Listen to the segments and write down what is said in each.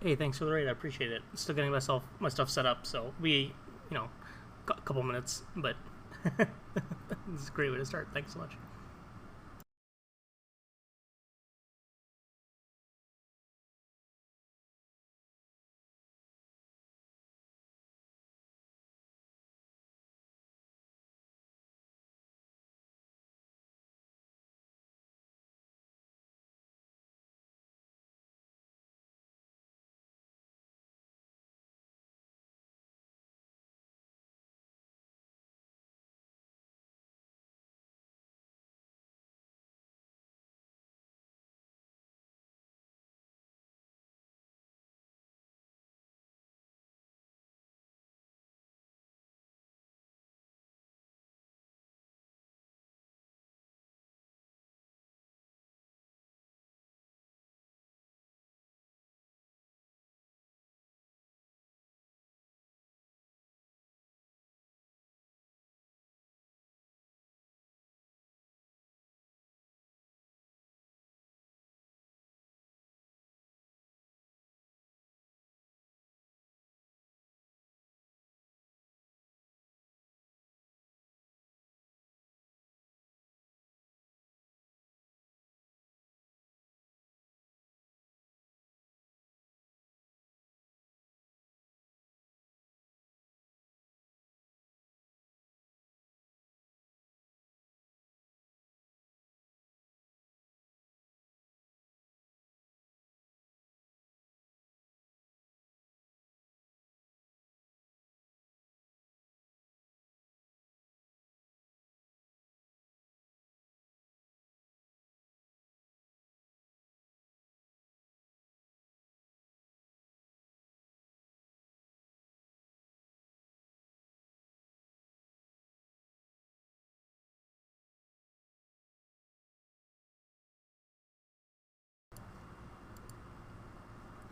Hey, thanks for the raid. I appreciate it. Still getting my stuff set up, so a couple minutes, but this is a great way to start. Thanks so much.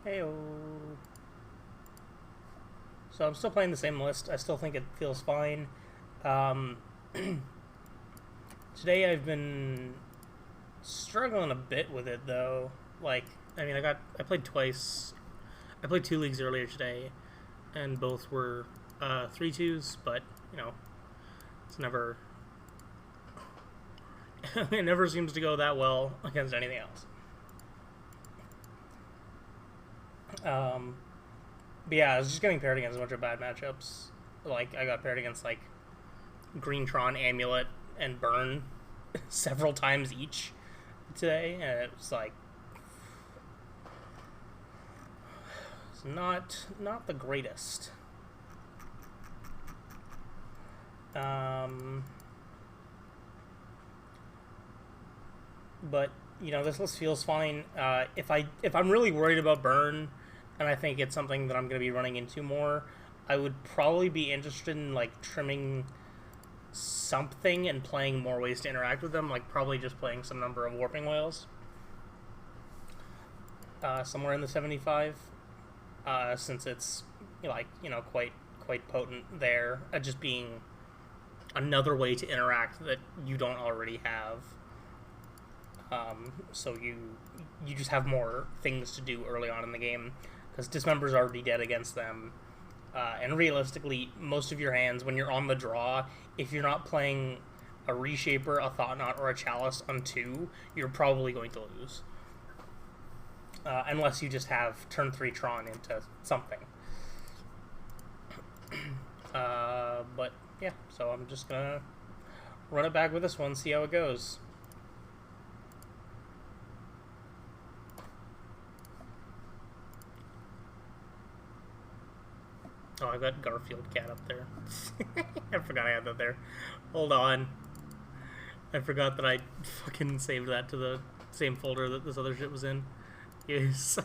Hey, so I'm still playing the same list. I still think it feels fine. Um, Today I've been struggling a bit with it though. Like, I played twice. I played 2 leagues earlier today, and both were 3-2s. But you know, it's never it never seems to go that well against anything else. Um, but yeah, I was just getting paired against a bunch of bad matchups. Like I got paired against like Greentron, Amulet, and Burn several times each today, and it was like it's not the greatest. Um, but this list feels fine. If I'm really worried about Burn, and I think it's something that I'm going to be running into more, I would probably be interested in like trimming something and playing more ways to interact with them, like probably just playing some number of warping whales, somewhere in the 75, since it's quite potent there, just being another way to interact that you don't already have. So you just have more things to do early on in the game because Dismember's already dead against them. And realistically, most of your hands, when you're on the draw, if you're not playing a Reshaper, a Thought Knot, or a Chalice on 2, you're probably going to lose. Unless you just have turn 3 Tron into something. But yeah, so I'm just gonna run it back with this one, see how it goes. Oh, I got Garfield Cat up there. I forgot I had that there. Hold on. I forgot that I fucking saved that to the same folder that this other shit was in. Yes.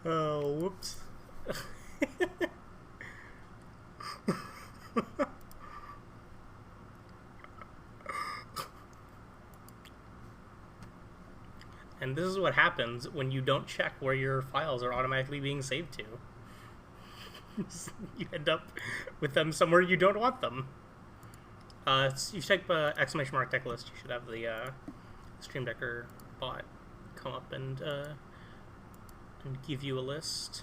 Oh, whoops. And this is what happens when you don't check where your files are automatically being saved to. You end up with them somewhere you don't want them. You type exclamation mark deck list. You should have the Stream Decker bot come up and and give you a list.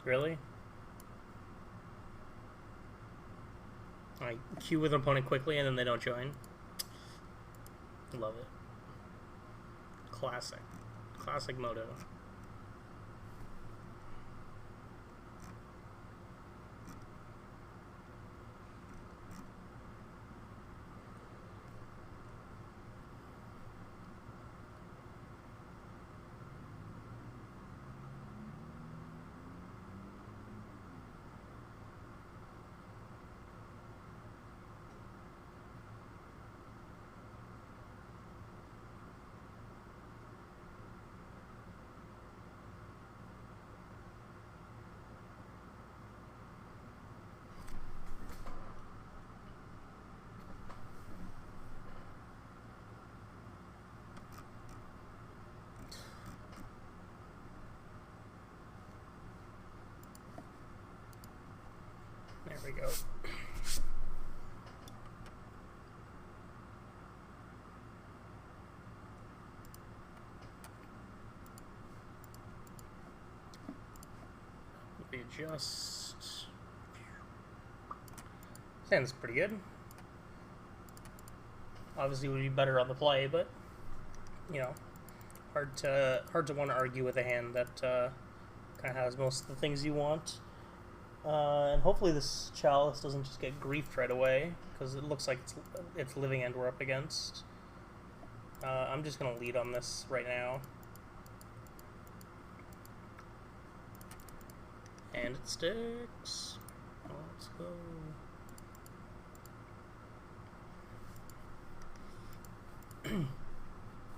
Really? I queue with an opponent quickly and then they don't join. Love it. Classic. Classic Moto. There we go. Readjust. Sounds pretty good. Obviously, would be better on the play, but you know, hard to want to argue with a hand that kind of has most of the things you want. And hopefully this Chalice doesn't just get griefed right away, because it looks like it's living end we're up against. I'm just going to lead on this right now. And it sticks. Let's go.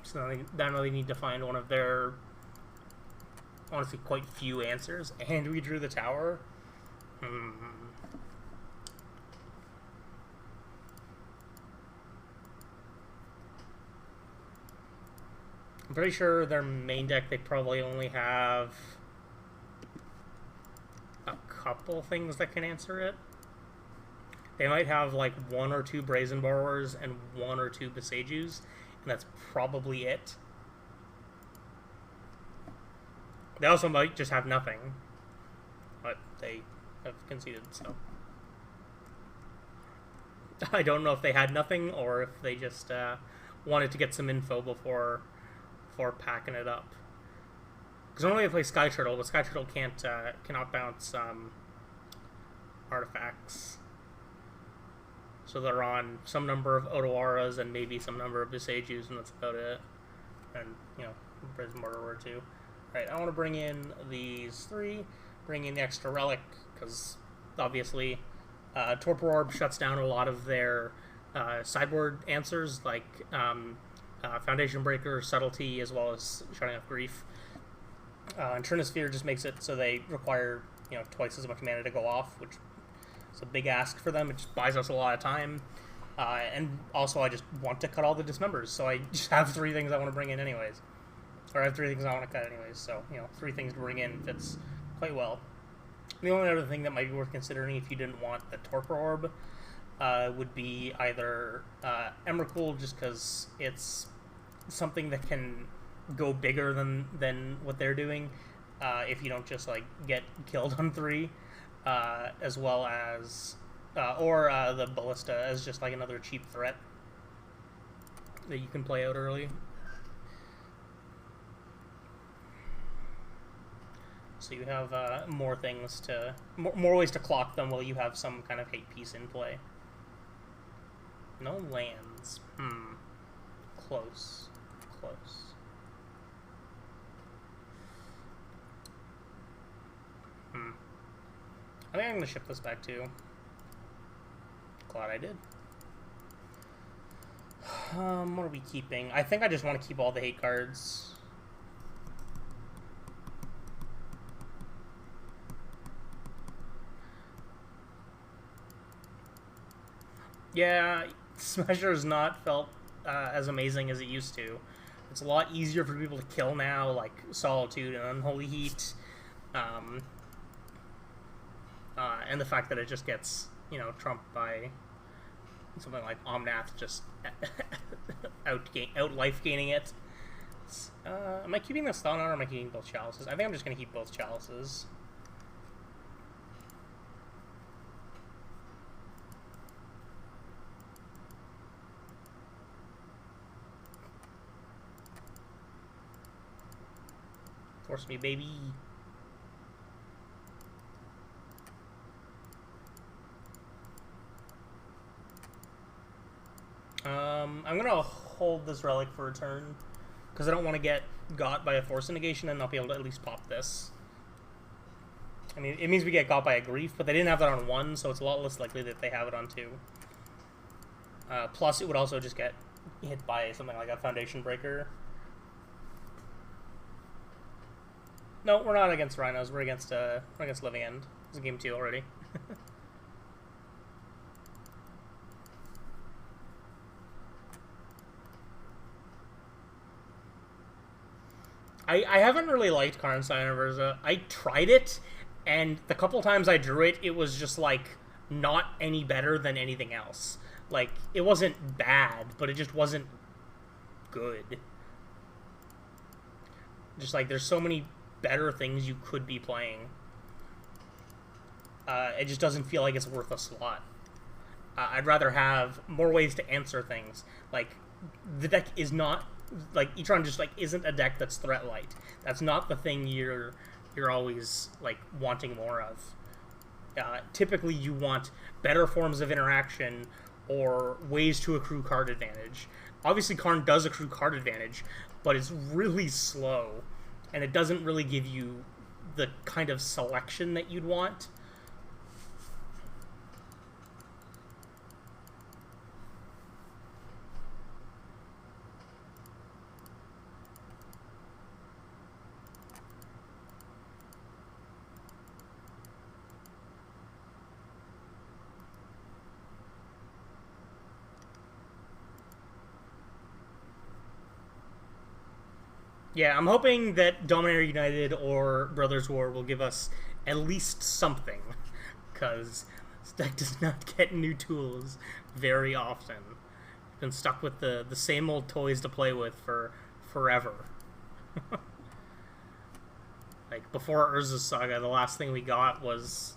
So now they need to find one of their, honestly, quite few answers. And we drew the tower. I'm pretty sure their main deck, they probably only have a couple things that can answer it. They might have like 1 or 2 Brazen Borrowers and 1 or 2 Besagus, and that's probably it. They also might just have nothing, but they have conceded, so I don't know if they had nothing or if they just wanted to get some info before packing it up. Because normally they play Sky Turtle, but Sky Turtle cannot bounce artifacts. So they're on some number of Otawaras and maybe some number of Besajus, and that's about it. And, you know, Brazen Borrower too. Alright, I want to bring in these 3, bring in the extra relic, because obviously Torpor Orb shuts down a lot of their sideboard answers, like Foundation Breaker, Subtlety, as well as shutting off Grief. And Trinisphere just makes it so they require, you know, twice as much mana to go off, which is a big ask for them. It just buys us a lot of time. And also I just want to cut all the dismembers, so I just have 3 things I want to bring in anyways. Or I have 3 things I want to cut anyways, so, you know, 3 things to bring in fits quite well. The only other thing that might be worth considering if you didn't want the Torpor Orb would be either Emrakul, just because it's something that can go bigger than what they're doing if you don't just like get killed on 3, as well as or the Ballista as just like another cheap threat that you can play out early. So you have more things to more ways to clock them while you have some kind of hate piece in play. No lands. Close. I think I'm gonna ship this back too. Glad I did. What are we keeping? I think I just want to keep all the hate cards. Yeah, Smasher has not felt as amazing as it used to. It's a lot easier for people to kill now, like Solitude and Unholy Heat. And the fact that it just gets, trumped by something like Omnath just out life gaining it. Am I keeping the stun on or am I keeping both chalices? I think I'm just going to keep both chalices. Force me, baby. I'm gonna hold this relic for a turn because I don't want to get got by a force negation and not be able to at least pop this. I mean, it means we get got by a grief, but they didn't have that on 1, so it's a lot less likely that they have it on 2. Plus, it would also just get hit by something like a Foundation Breaker. No, we're not against Rhinos. We're against Living End. It's game 2 already. I haven't really liked Karnstein or Verza. I tried it, and the couple times I drew it, it was just, like, not any better than anything else. Like, it wasn't bad, but it just wasn't good. Just, like, there's so many better things you could be playing. It just doesn't feel like it's worth a slot. I'd rather have more ways to answer things. Like, the deck is not... Like, Etron just, like, isn't a deck that's threat light. That's not the thing you're always, like, wanting more of. Typically, you want better forms of interaction or ways to accrue card advantage. Obviously, Karn does accrue card advantage, but it's really slow, and it doesn't really give you the kind of selection that you'd want. Yeah, I'm hoping that Dominator United or Brothers War will give us at least something, because this deck does not get new tools very often. Been stuck with the same old toys to play with for forever. Like, before Urza's Saga, the last thing we got was...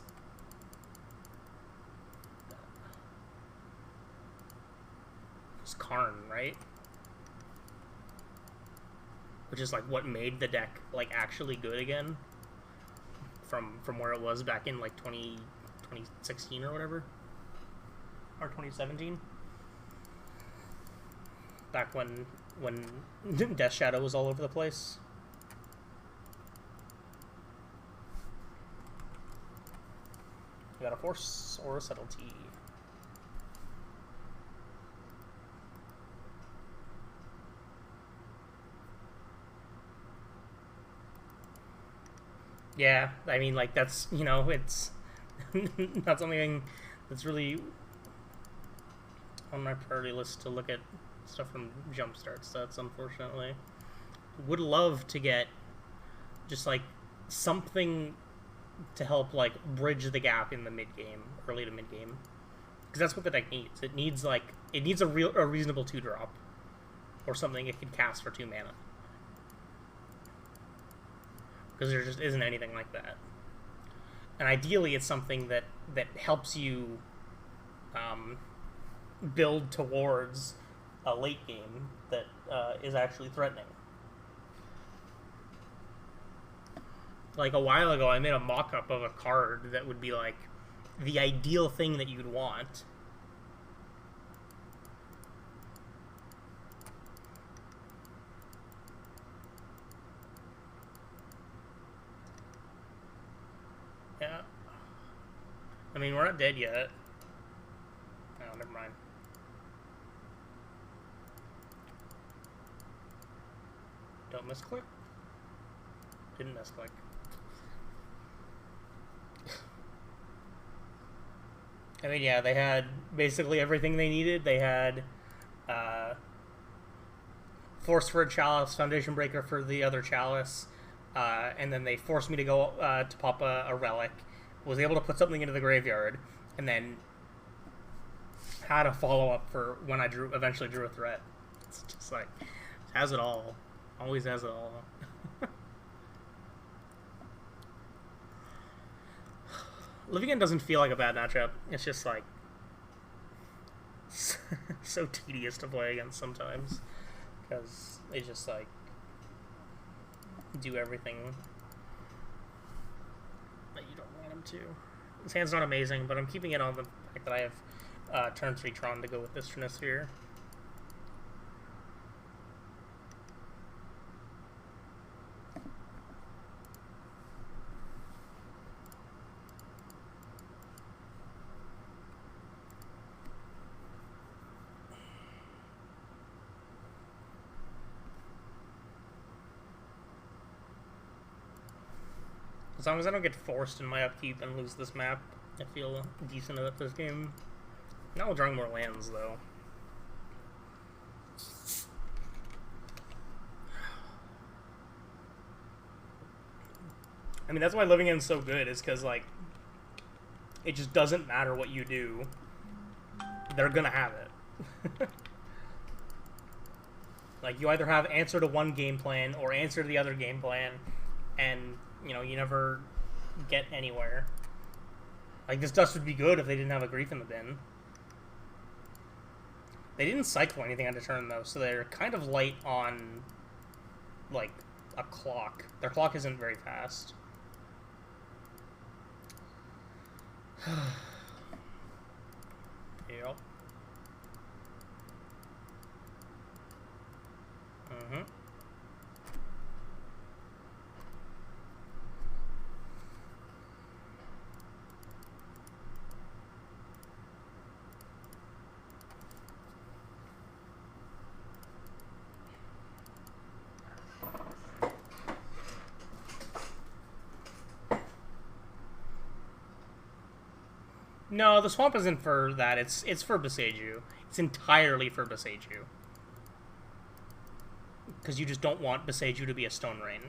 Karn, right? Which is, like, what made the deck, like, actually good again. From where it was back in, like, 2016 or whatever. Or 2017. Back when Death Shadow was all over the place. We got a Force or a Subtlety. Yeah, I mean, like, that's, it's not something that's really on my priority list to look at stuff from Jumpstart stats, unfortunately. Would love to get just, like, something to help, like, bridge the gap in the mid-game, early to mid-game. Because that's what the deck needs. It needs, like, a reasonable 2-drop. Or something it can cast for 2 mana. Because there just isn't anything like that. And ideally, it's something that helps you build towards a late game that is actually threatening. Like, a while ago, I made a mock-up of a card that would be, like, the ideal thing that you'd want. Yeah. I mean, we're not dead yet. Oh, never mind. Don't misclick. Didn't misclick. I mean, yeah, they had basically everything they needed. They had Force for a Chalice, Foundation Breaker for the other Chalice, and then they forced me to go to pop a Relic. Was able to put something into the graveyard, and then had a follow-up for when I eventually drew a threat. It's just like, has it all. Always has it all. Living In doesn't feel like a bad matchup. It's just like so tedious to play against sometimes because they just like do everything that you don't want them to. This hand's not amazing, but I'm keeping it on the fact that I have turn 3 Tron to go with this Trinisphere. As long as I don't get forced in my upkeep and lose this map, I feel decent at this game. Now we're drawing more lands, though. I mean, that's why Living In's so good, is because, like, it just doesn't matter what you do. They're gonna have it. Like, you either have answer to one game plan or answer to the other game plan, and you know, you never get anywhere. Like, this dust would be good if they didn't have a Grief in the Bin. They didn't cycle anything on the turn, though, so they're kind of light on, like, a clock. Their clock isn't very fast. Yep. Mm-hmm. No, the swamp isn't for that. It's for Boseiju. It's entirely for Boseiju. Because you just don't want Boseiju to be a Stone Rain.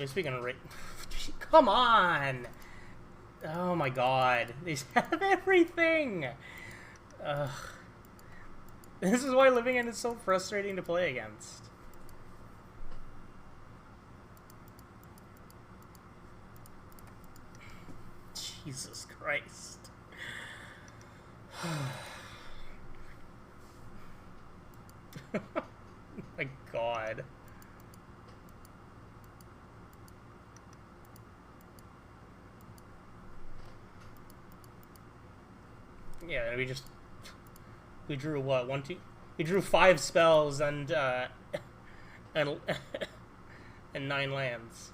Speaking of come on! Oh my god. They have everything! Ugh. This is why Living In is so frustrating to play against. Jesus Christ. My god. Yeah, we drew what, 1, 2, we drew 5 spells and and 9 lands.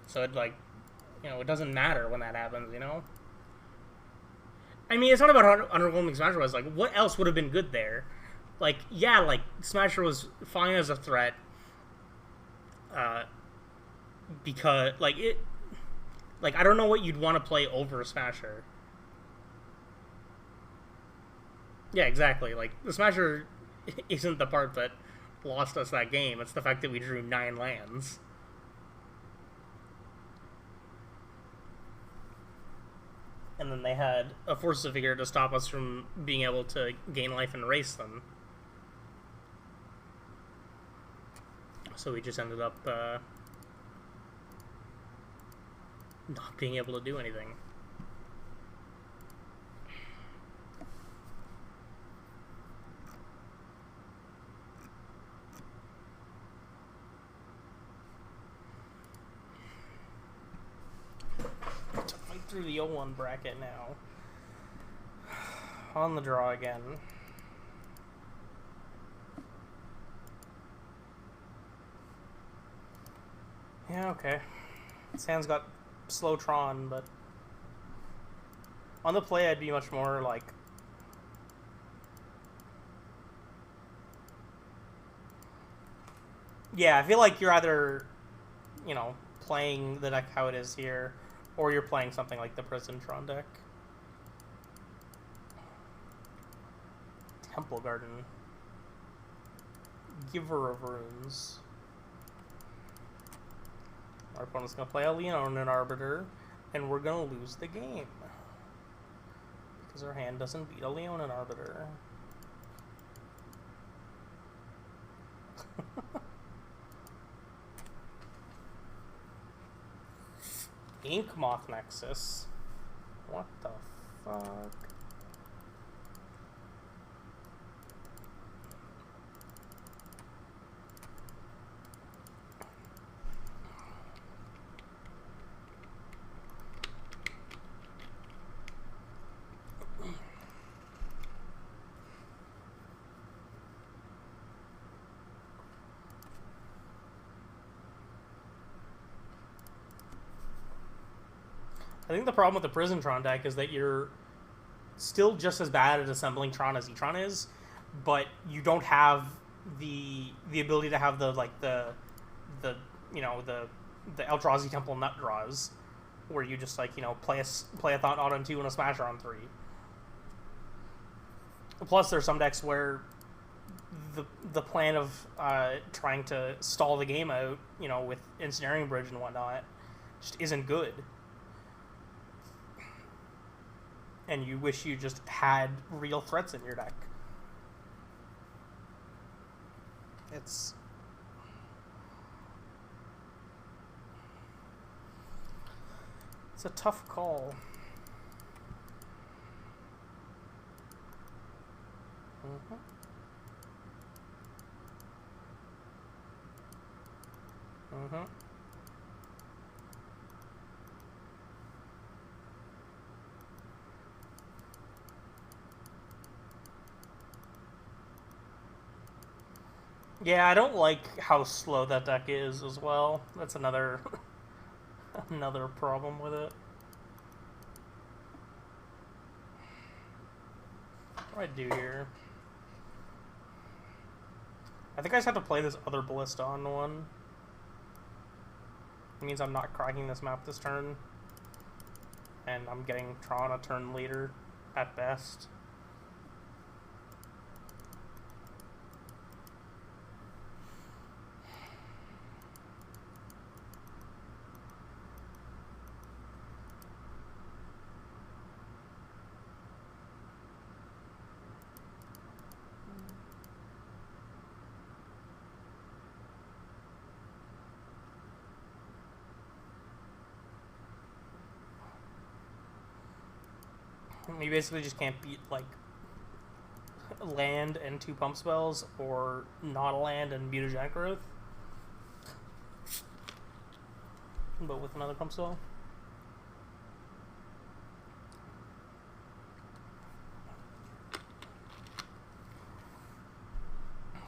So it, like, you know, it doesn't matter when that happens, you know? I mean, it's not about how underwhelming Smasher was. Like, what else would have been good there? Like, yeah, like, Smasher was fine as a threat. Because, like, I don't know what you'd want to play over Smasher. Yeah, exactly. Like, the Smasher isn't the part that lost us that game. It's the fact that we drew 9 lands. And then they had a Force of Vigor to stop us from being able to gain life and erase them. So we just ended up not being able to do anything. Through the O1 bracket now. On the draw again. Yeah, okay. This hand's got slow Tron, but on the play I'd be much more like... Yeah, I feel like you're either, you know, playing the deck how it is here, or you're playing something like the Prison Tron deck. Temple Garden. Giver of Runes. Our opponent's going to play a Leonin Arbiter, and we're going to lose the game. Because our hand doesn't beat a Leonin Arbiter. Ink Moth Nexus. What the fuck? I think the problem with the Prison Tron deck is that you're still just as bad at assembling Tron as Etron is, but you don't have the ability to have the you know the Eldrazi Temple nut draws, where you just like, you know, play a Thought Knot on 2 and a Smasher on 3. Plus, there's some decks where the plan of trying to stall the game out, you know, with Ensnaring Bridge and whatnot, just isn't good. And you wish you just had real threats in your deck. It's a tough call. Mm-hmm. Mm-hmm. Yeah, I don't like how slow that deck is as well. That's another another problem with it. What do I do here? I think I just have to play this other Ballista on one. It means I'm not cracking this map this turn. And I'm getting Tron a turn later at best. You basically just can't beat, like, land and 2 pump spells, or not a land and mutagenic growth. But with another pump spell.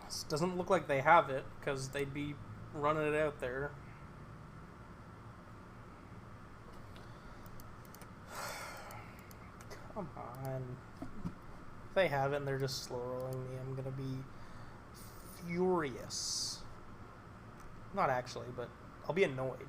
This doesn't look like they have it, because they'd be running it out there. Come on. If they have it and they're just slow rolling me, I'm gonna be furious. Not actually, but I'll be annoyed.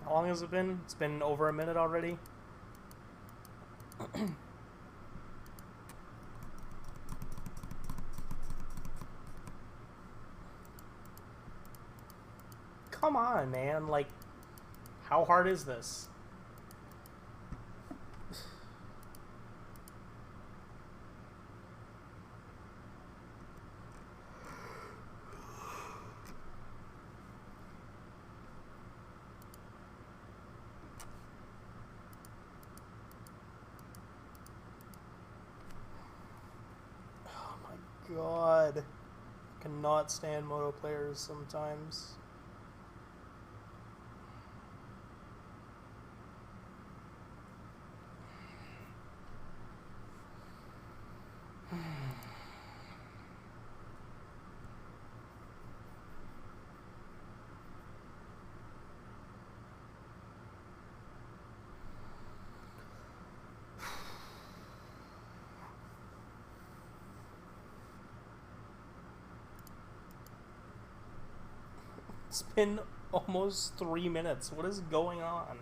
How long has it been? It's been over a minute already. Come on, man. Like, how hard is this? God, I cannot stand moto players sometimes. It's been almost 3 minutes. What is going on?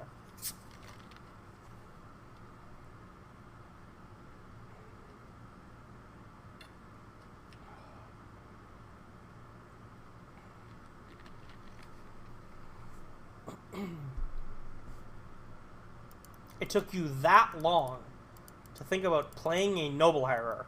It took you that long to think about playing a noble hierarch.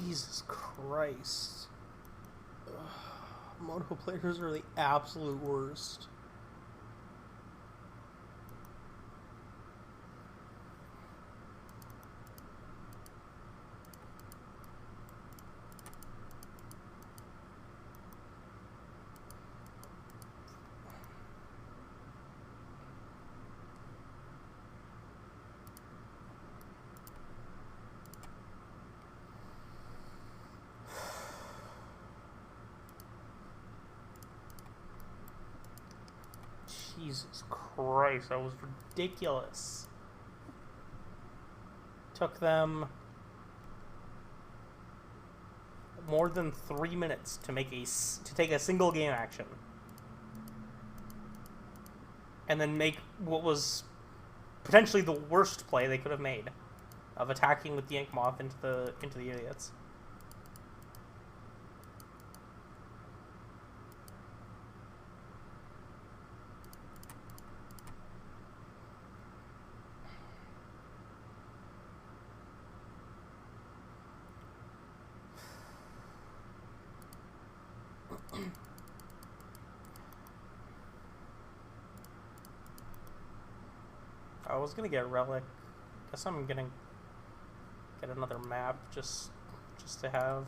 Jesus Christ. Ugh. Moto players are the absolute worst. Jesus Christ, that was ridiculous. Took them more than 3 minutes to take a single game action, and then make what was potentially the worst play they could have made of attacking with the Ink Moth into the idiots. I was gonna get Relic. Guess I'm gonna get another map just to have.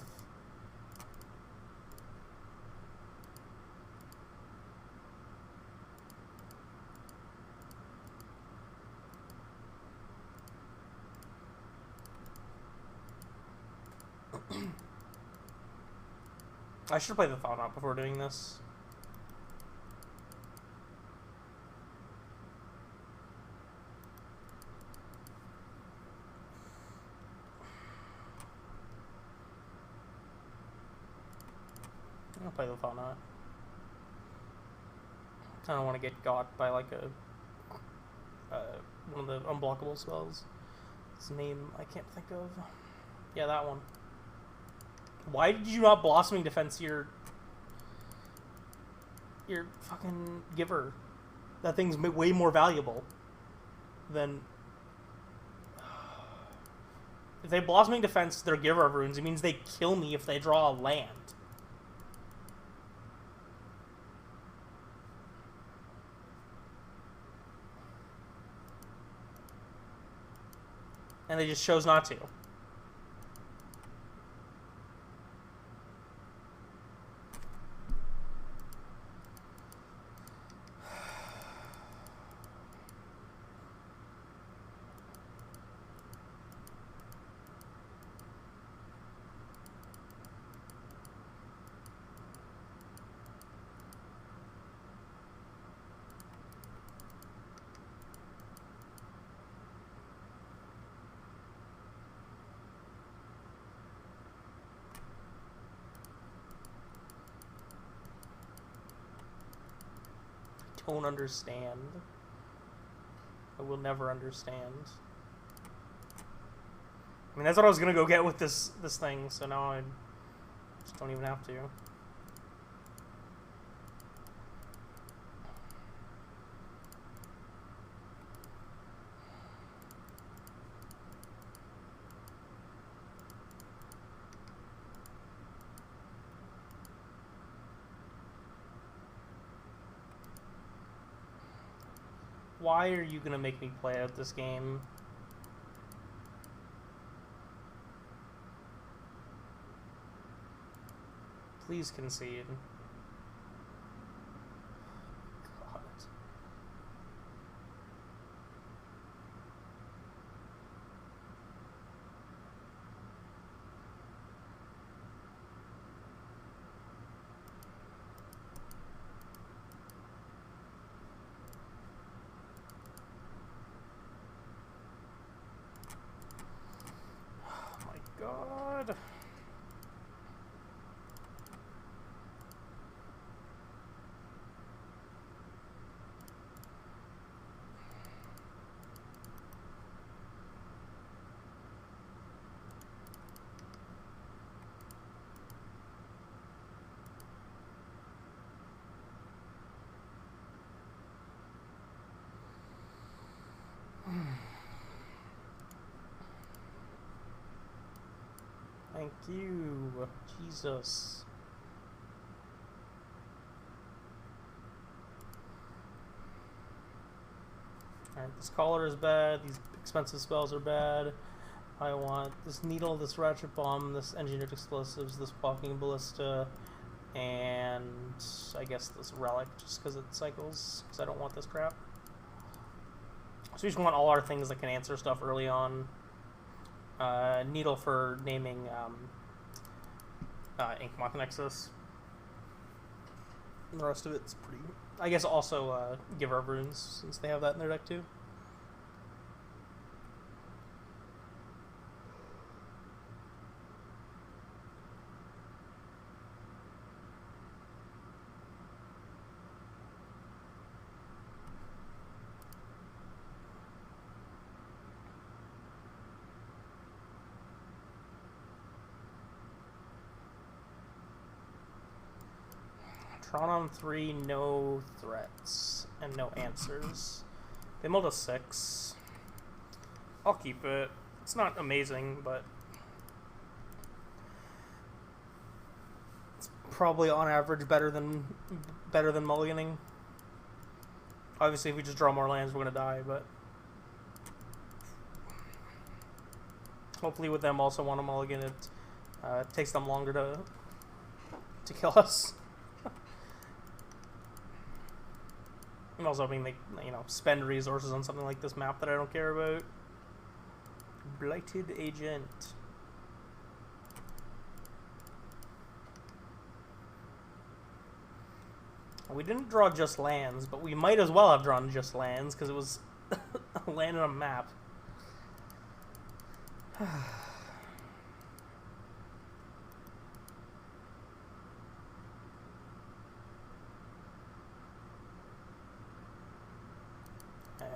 I should play the Thought Knot before doing this. I'll play the Thought Knot. I don't want to get got by like one of the unblockable spells. His name I can't think of. Yeah, that one. Why did you not Blossoming Defense your fucking Giver? That thing's way more valuable than... If they Blossoming Defense their Giver of Runes, it means they kill me if they draw a land. And they just chose not to. don't understand. I will never understand. I mean, that's what I was gonna go get with this thing, so now I just don't even have to. Why are you gonna make me play out this game? Please concede. God. Oh my God. Thank you, Jesus. Alright, this collar is bad, these expensive spells are bad. I want this needle, this ratchet bomb, this engineered explosives, this walking ballista, and I guess this relic, just because it cycles, because I don't want this crap. So we just want all our things that can answer stuff early on. Needle for naming Ink Moth Nexus. And the rest of it's pretty... I guess also Giver of Runes, since they have that in their deck too. Etron on 3, no threats, and no answers. They mulled a 6. I'll keep it. It's not amazing, but it's probably on average better than mulliganing. Obviously, if we just draw more lands, we're gonna die, but hopefully with them also want to mulligan, it takes them longer to kill us. I'm also hoping they, spend resources on something like this map that I don't care about. Blighted Agent. We didn't draw just lands, but we might as well have drawn just lands, because it was a land on a map.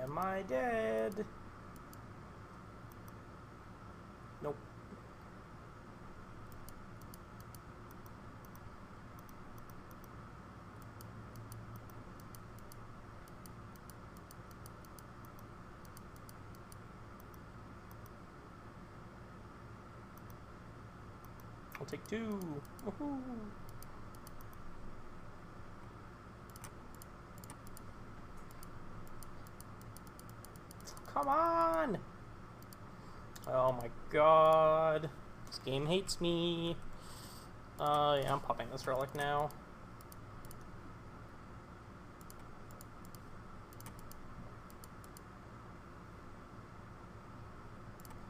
Am I dead? Nope. I'll take 2. Woohoo! Come on! Oh my god. This game hates me. Yeah, I'm popping this relic now.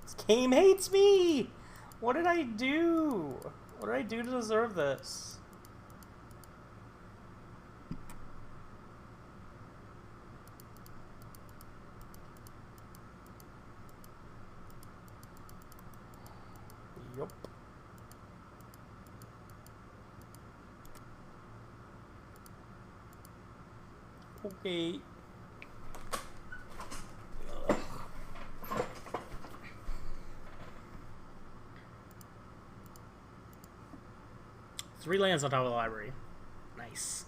This game hates me! What did I do? What did I do to deserve this? Yup. Okay. Three lands on top of the library. Nice.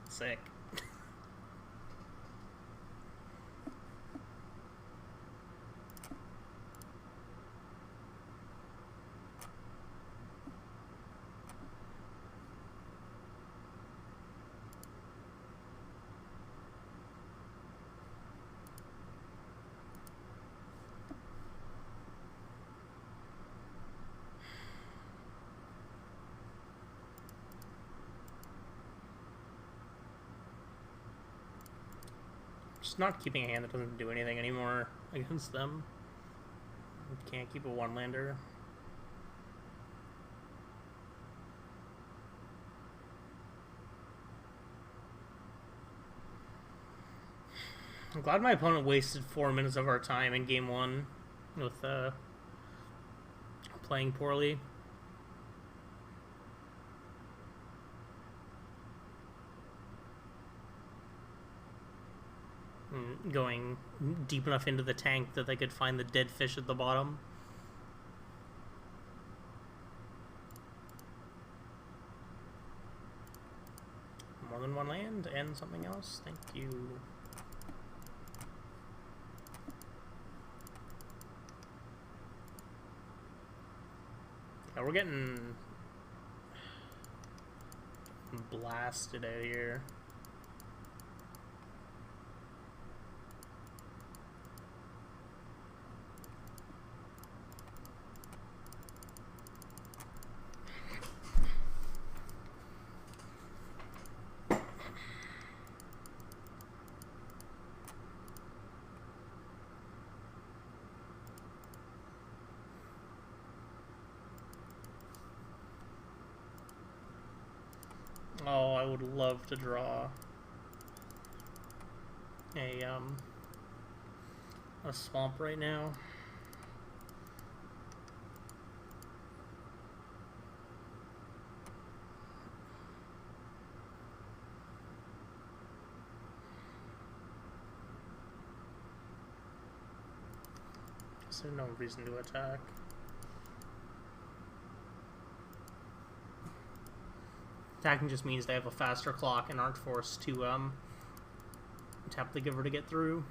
Sick. Just not keeping a hand that doesn't do anything anymore against them. Can't keep a one-lander. I'm glad my opponent wasted 4 minutes of our time in game one with playing poorly. Going deep enough into the tank that they could find the dead fish at the bottom. More than one land and something else. Thank you. Yeah, we're getting blasted out here. Oh, I would love to draw a swamp right now. So no reason to attack. Attacking just means they have a faster clock and aren't forced to tap the giver to get through.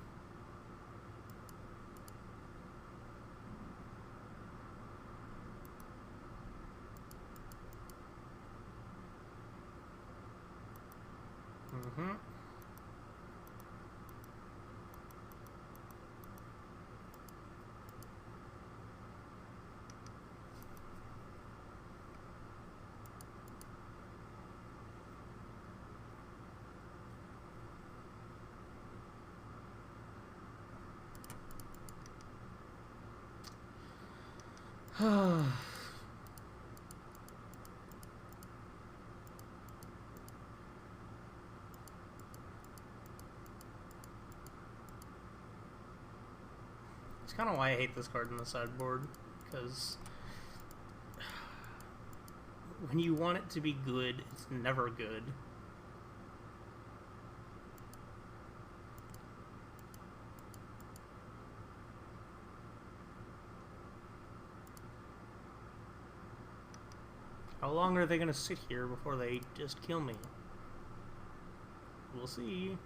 It's kind of why I hate this card in the sideboard, because when you want it to be good, it's never good. How long are they going to sit here before they just kill me? We'll see.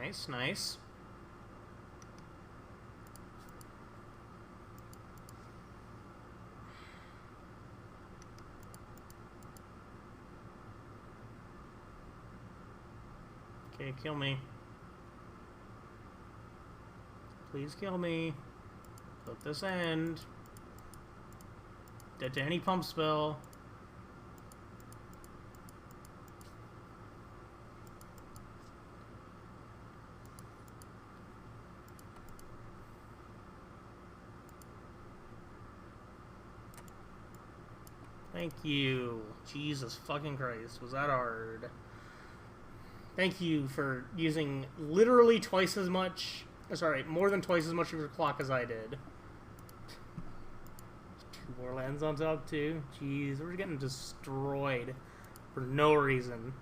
Nice, nice. Okay, kill me. Please kill me. Let this end. Dead to any pump spell. Thank you. Jesus fucking Christ. Was that hard? Thank you for using literally twice as much... Sorry, more than twice as much of your clock as I did. 2 more lands on top, too. Jeez, we're getting destroyed for no reason.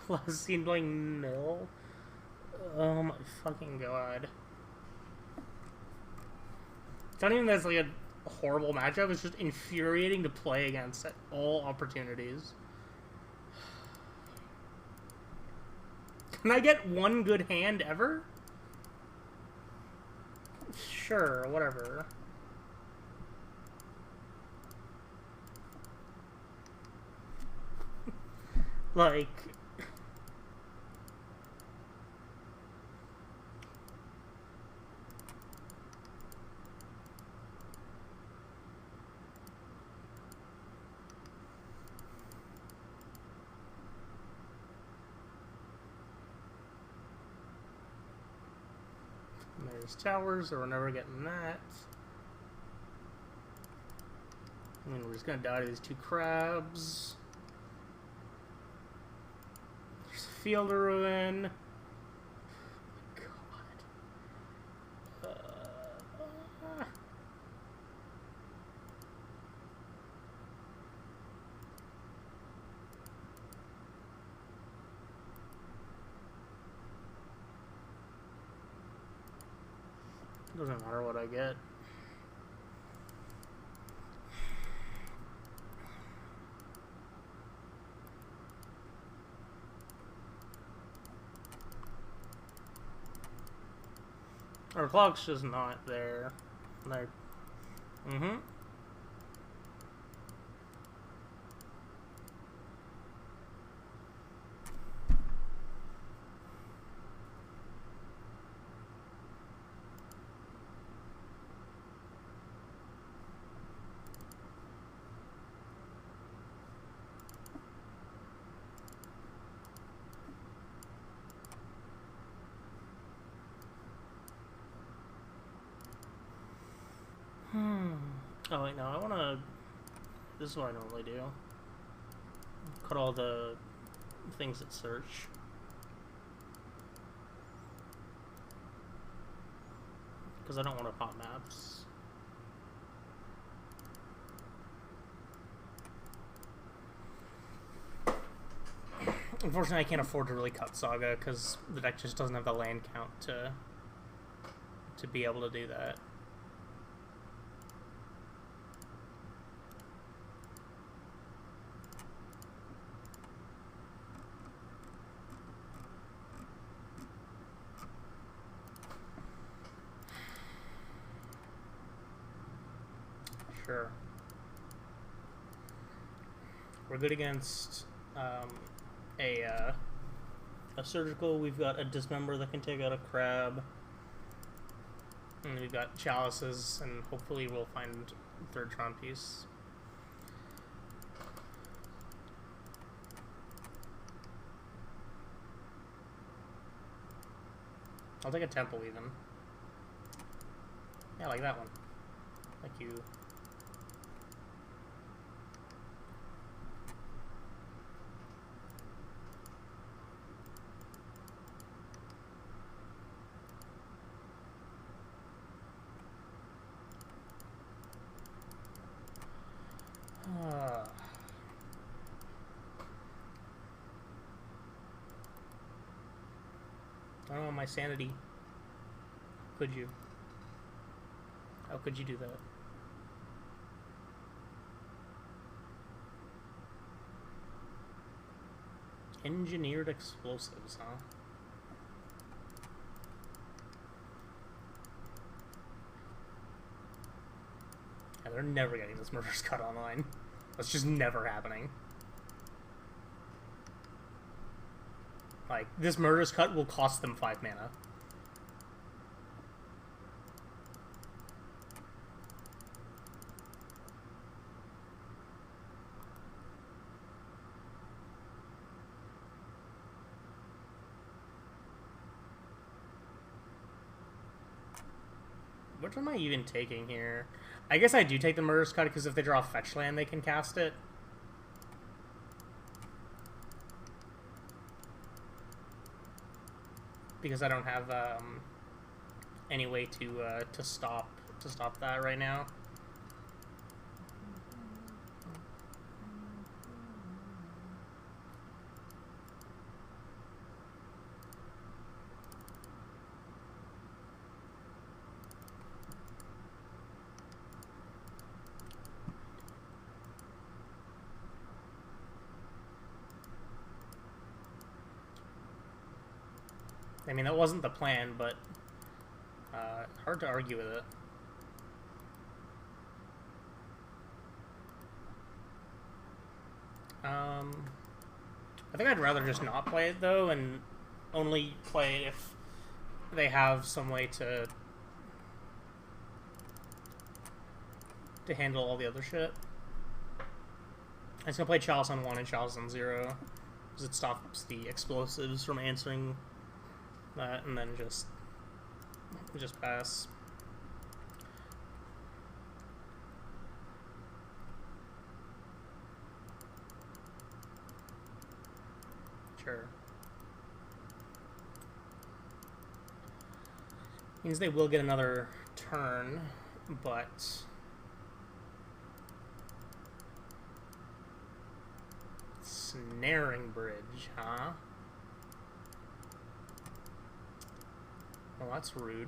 Last scene playing Mill? Oh my fucking god. It's not even that's like a horrible matchup, it's just infuriating to play against at all opportunities. Can I get one good hand ever? Sure, whatever. Like... There's towers, so we're never getting that. And we're just gonna die to these 2 crabs. There's Field of Ruin. God. Doesn't matter what I get. Our clock's just not there. Like, Oh wait, no, I wanna... This is what I normally do. Cut all the things that search. Because I don't want to pop maps. Unfortunately, I can't afford to really cut Saga because the deck just doesn't have the land count to be able to do that. Sure. We're good against a surgical. We've got a dismember that can take out a crab. And we've got chalices, and hopefully we'll find third Tron piece. I'll take a temple even. Yeah, like that one. Thank you. Oh, my sanity. Could you? How could you do that? Engineered explosives, huh? Yeah, they're never getting this murderous cut online. That's just never happening. Like, this murderous cut will cost them 5 mana. Which am I even taking here? I guess I do take the murderous cut because if they draw a fetch land, they can cast it. Because I don't have any way to stop that right now. I mean, that wasn't the plan, but hard to argue with it. I think I'd rather just not play it, though, and only play it if they have some way to handle all the other shit. I'm just gonna play Chalice on 1 and Chalice on 0, because it stops the explosives from answering that, and then just pass. Sure. Means they will get another turn, but Snaring Bridge, huh? Well, that's rude.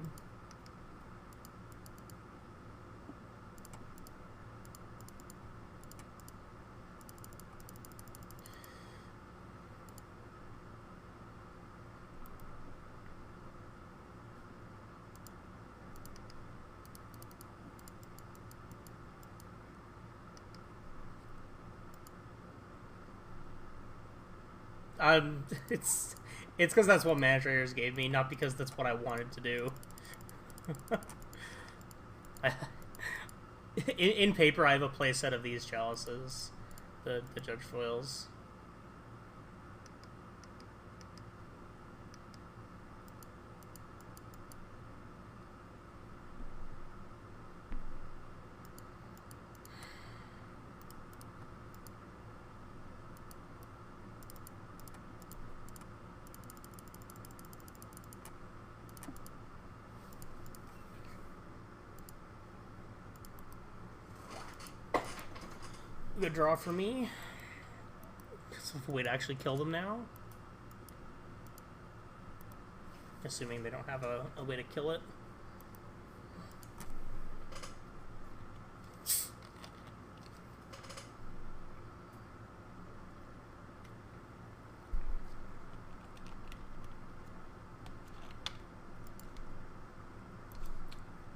It's because that's what Mana Traders gave me, not because that's what I wanted to do. in paper, I have a playset of these chalices, the Judge Foils. Good draw for me. So a way to actually kill them now. Assuming they don't have a way to kill it.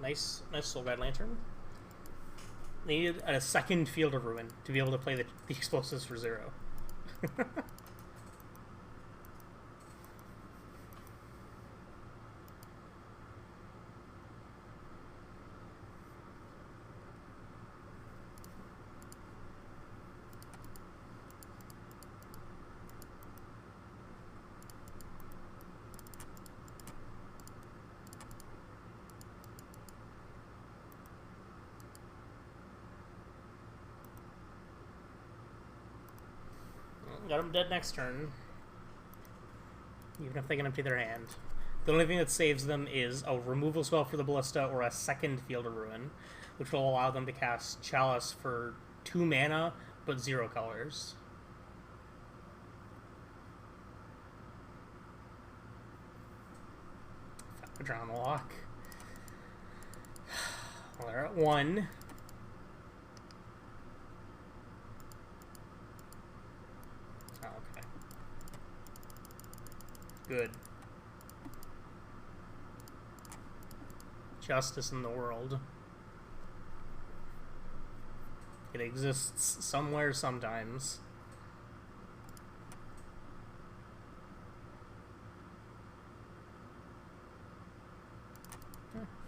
Nice Soul Guide Lantern. They needed a second Field of Ruin to be able to play the explosives for 0. Got them dead next turn. Even if they can empty their hand. The only thing that saves them is a removal spell for the Ballista or a second Field of Ruin, which will allow them to cast Chalice for 2 mana, but 0 colors. Etron lock. Well, they're at 1. Oh, okay. Good. Justice in the world. It exists somewhere sometimes.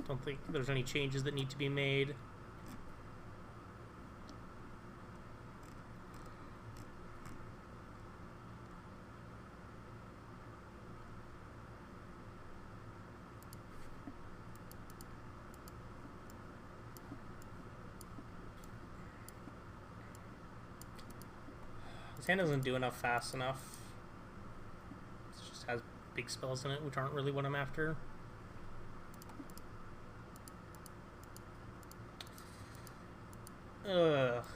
Don't think there's any changes that need to be made. His hand doesn't do enough fast enough. It just has big spells in it, which aren't really what I'm after.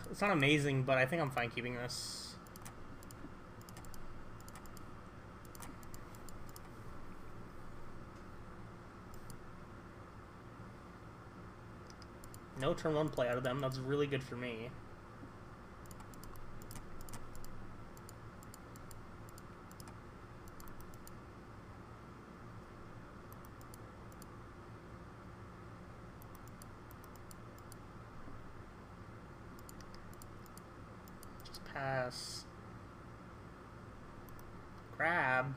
It's not amazing, but I think I'm fine keeping this. No turn 1 play out of them. That's really good for me. Pass. Crab.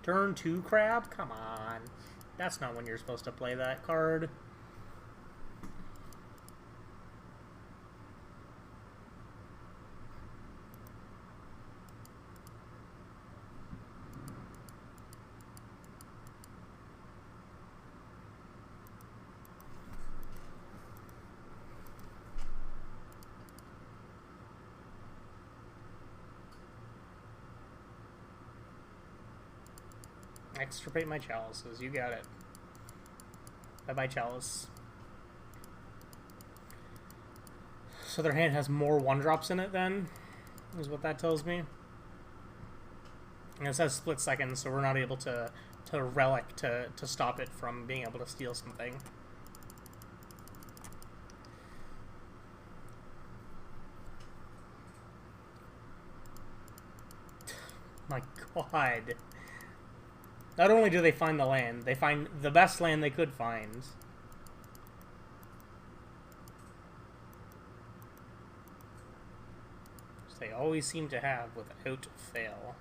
Turn 2 crab? Come on. That's not when you're supposed to play that card. Extirpate my chalices. You got it. Bye-bye, chalice. So their hand has more 1-drops in it, then? Is what that tells me. And it says split second, so we're not able to relic to stop it from being able to steal something. My god. Not only do they find the land, they find the best land they could find. Which they always seem to have without fail.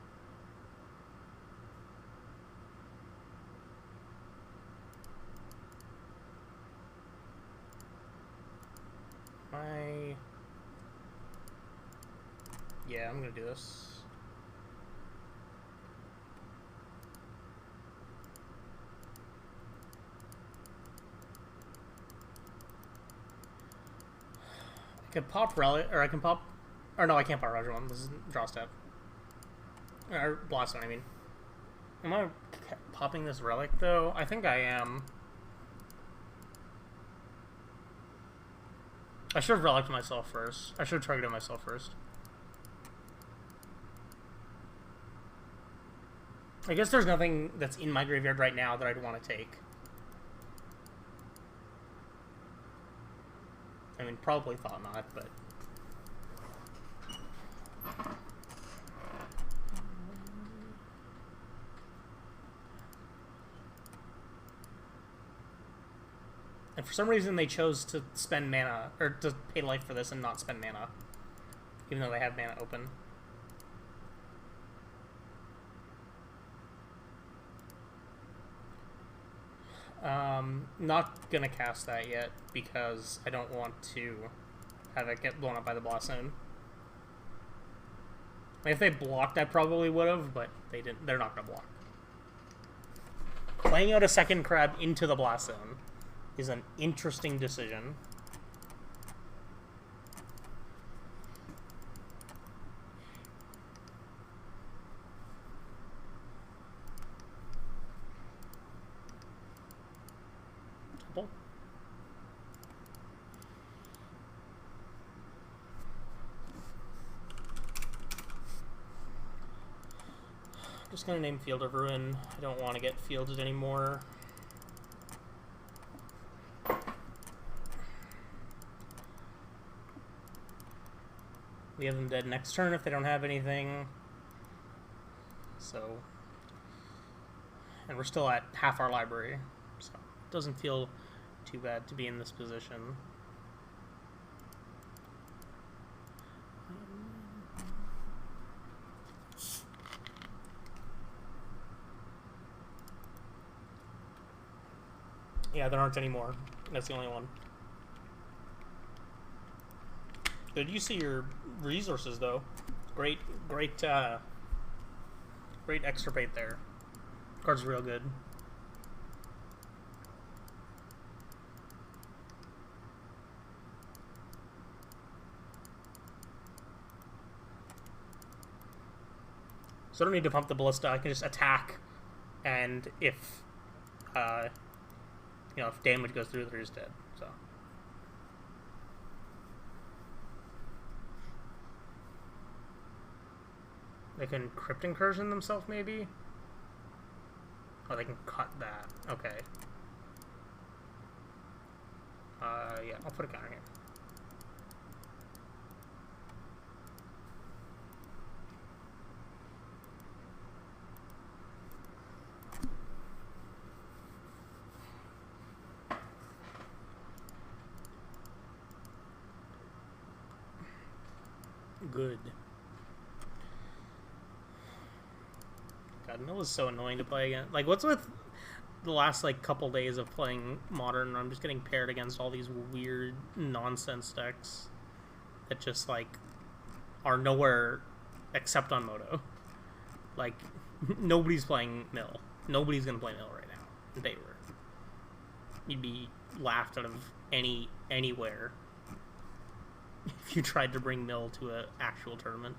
Yeah, I'm gonna do this. I could pop Relic, or I can pop... Or no, I can't pop Roger 1. This is draw step. Or Blast One, I mean. Am I popping this Relic, though? I think I am. I should have Relic'd myself first. I should have targeted myself first. I guess there's nothing that's in my graveyard right now that I'd want to take. I mean, probably thought not, but... And for some reason they chose to spend mana, or to pay life for this and not spend mana. Even though they have mana open. Not gonna cast that yet, because I don't want to have it get blown up by the Blast Zone. I mean, if they blocked, I probably would have, but they didn't. They're not gonna block. Playing out a second crab into the Blast Zone is an interesting decision. Just gonna name Field of Ruin. I don't want to get fielded anymore. We have them dead next turn if they don't have anything. So, and we're still at half our library, so it doesn't feel too bad to be in this position. Yeah, there aren't any more. That's the only one. Good use of your resources, though. Great extirpate there. Card's real good. So I don't need to pump the ballista. I can just attack, and if you know, if damage goes through, they're just dead. So. They can Crypt Incursion themselves, maybe? Oh, they can cut that. Okay. Yeah, I'll put a counter here. Good. God, Mill is so annoying to play again. Like, what's with the last, like, couple days of playing Modern? I'm just getting paired against all these weird nonsense decks that just, like, are nowhere except on Moto. Like, nobody's playing Mill. Nobody's gonna play Mill right now in paper. You'd be laughed out of anywhere if you tried to bring Mill to an actual tournament.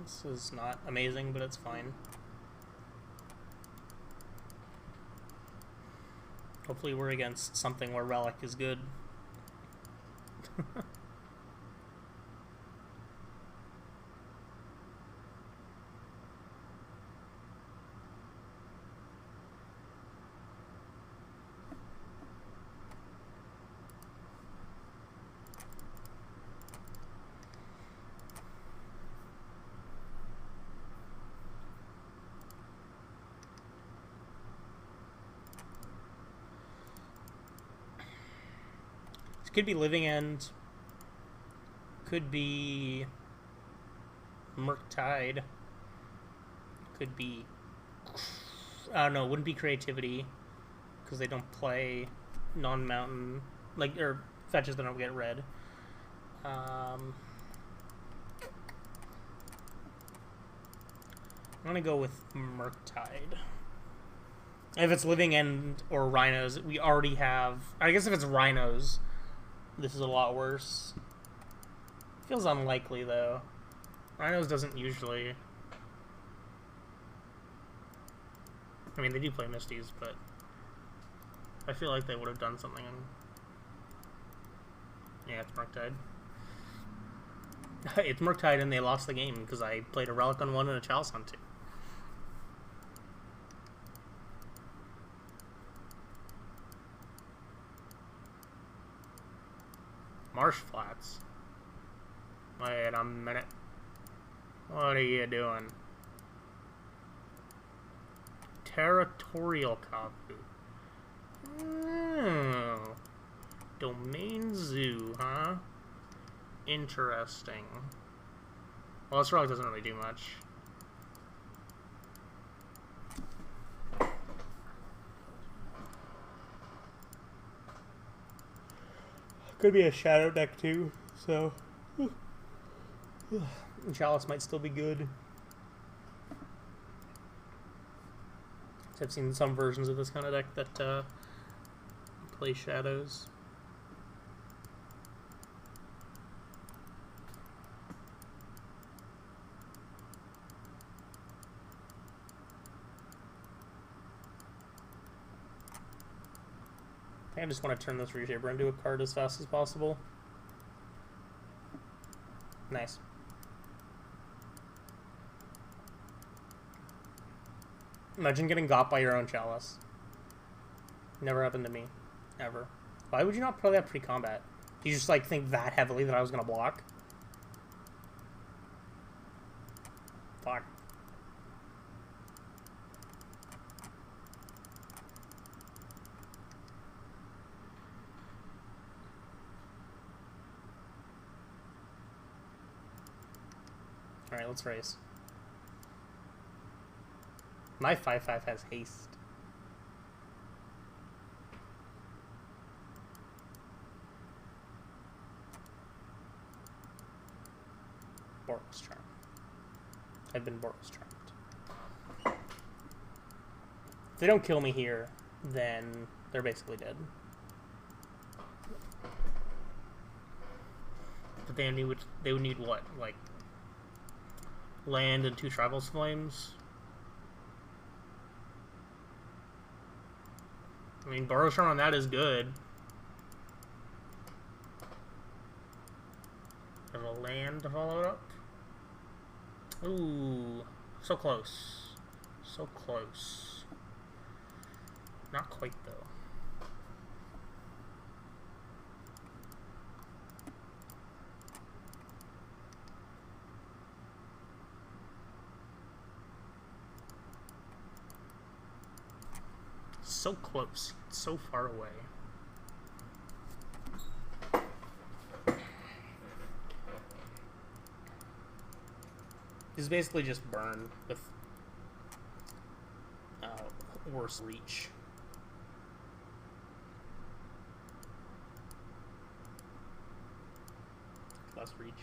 This is not amazing, but it's fine. Hopefully we're against something where Relic is good. Could be Living End. Could be Murktide. Could be... I don't know, wouldn't be Creativity. Because they don't play non-mountain... Like, or fetches that don't get red. I'm gonna go with Murktide. If it's Living End or Rhinos, we already have... I guess if it's Rhinos... This is a lot worse. Feels unlikely, though. Rhinos doesn't usually... I mean, they do play Misties, but... I feel like they would have done something. Yeah, it's Murktide. It's Murktide and they lost the game because I played a Relic on 1 and a Chalice on 2. Marsh Flats. Wait a minute. What are you doing? Territorial Kavu. Oh. Domain Zoo, huh? Interesting. Well, this relic doesn't really do much. Could be a shadow deck too, so Chalice might still be good. I've seen some versions of this kind of deck that play shadows. I just want to turn this Reshaper into a card as fast as possible. Nice. Imagine getting got by your own Chalice. Never happened to me. Ever. Why would you not play that pre-combat? Do you just like think that heavily that I was gonna block? Fuck. Alright, let's race. My 5/5 has haste. Boros Charm. I've been Boros Charmed. If they don't kill me here, then they're basically dead. But they would need what? Like land and 2 Tribal's Flames? I mean, Boros Charm on that is good. There's a land to follow it up. Ooh, so close. So close. Not quite, though. So close, so far away. This is basically just burn with worse reach. Less reach.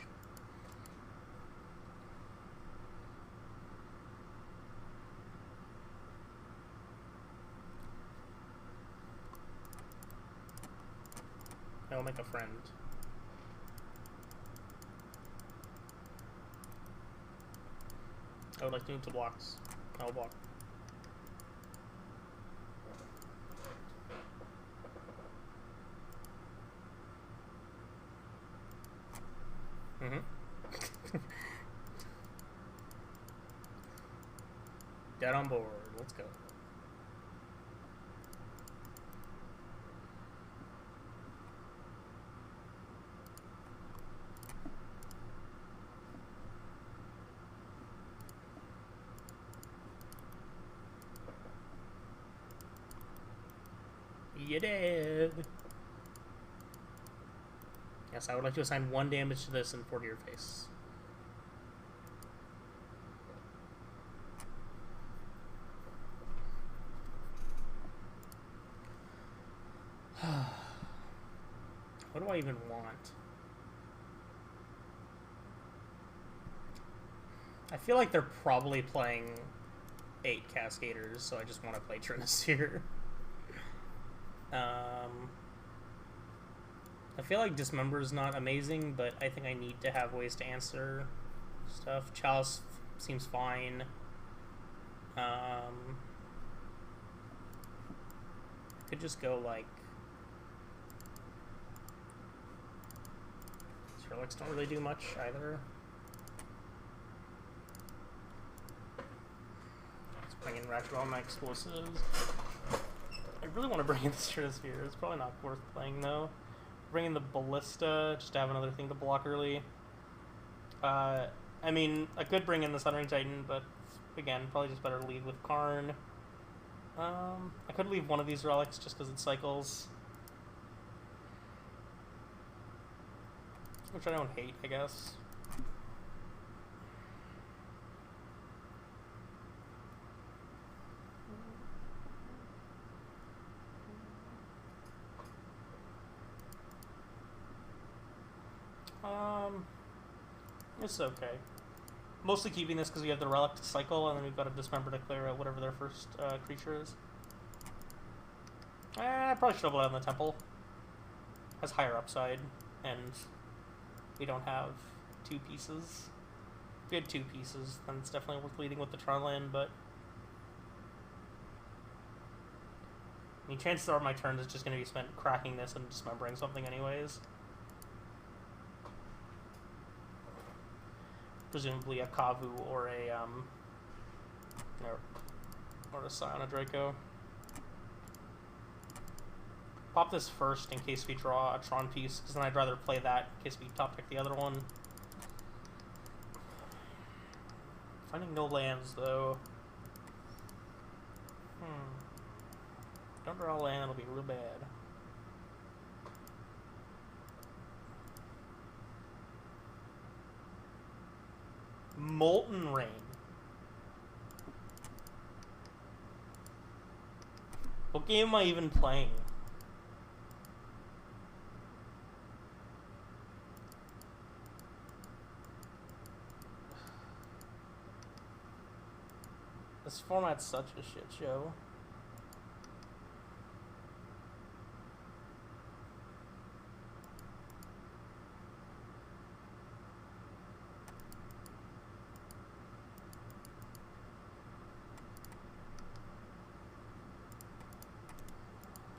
I will make a friend. I would like to move to blocks. I will block. Dead on board. Let's go. You did. Yes, I would like to assign 1 damage to this and 4 to your face. What do I even want? I feel like they're probably playing 8 Cascaders, so I just want to play Trinisphere. I feel like Dismember is not amazing, but I think I need to have ways to answer stuff. Chalice seems fine. Could just go like relics don't really do much either. Let's bring in Ratchet all my explosives. I really want to bring in the Stratosphere. It's probably not worth playing though. Bring in the Ballista just to have another thing to block early. I mean, I could bring in the Sunring Titan, but again, probably just better to lead with Karn. I could leave one of these relics just because it cycles. Which I don't hate, I guess. It's okay. Mostly keeping this because we have the relic to cycle, and then we've got a Dismember to clear out whatever their first creature is. I probably should have let on the Temple. Has higher upside, and we don't have 2 pieces. If we had 2 pieces, then it's definitely worth leading with the Tron land, but... I mean, chances are my turn is just going to be spent cracking this and dismembering something anyways. Presumably a Kavu or a, or a Scion of Draco. Pop this first in case we draw a Tron piece, because then I'd rather play that in case we top deck the other one. Finding no lands, though. Don't draw a land, it'll be real bad. Molten Rain. What game am I even playing? This format's such a shit show.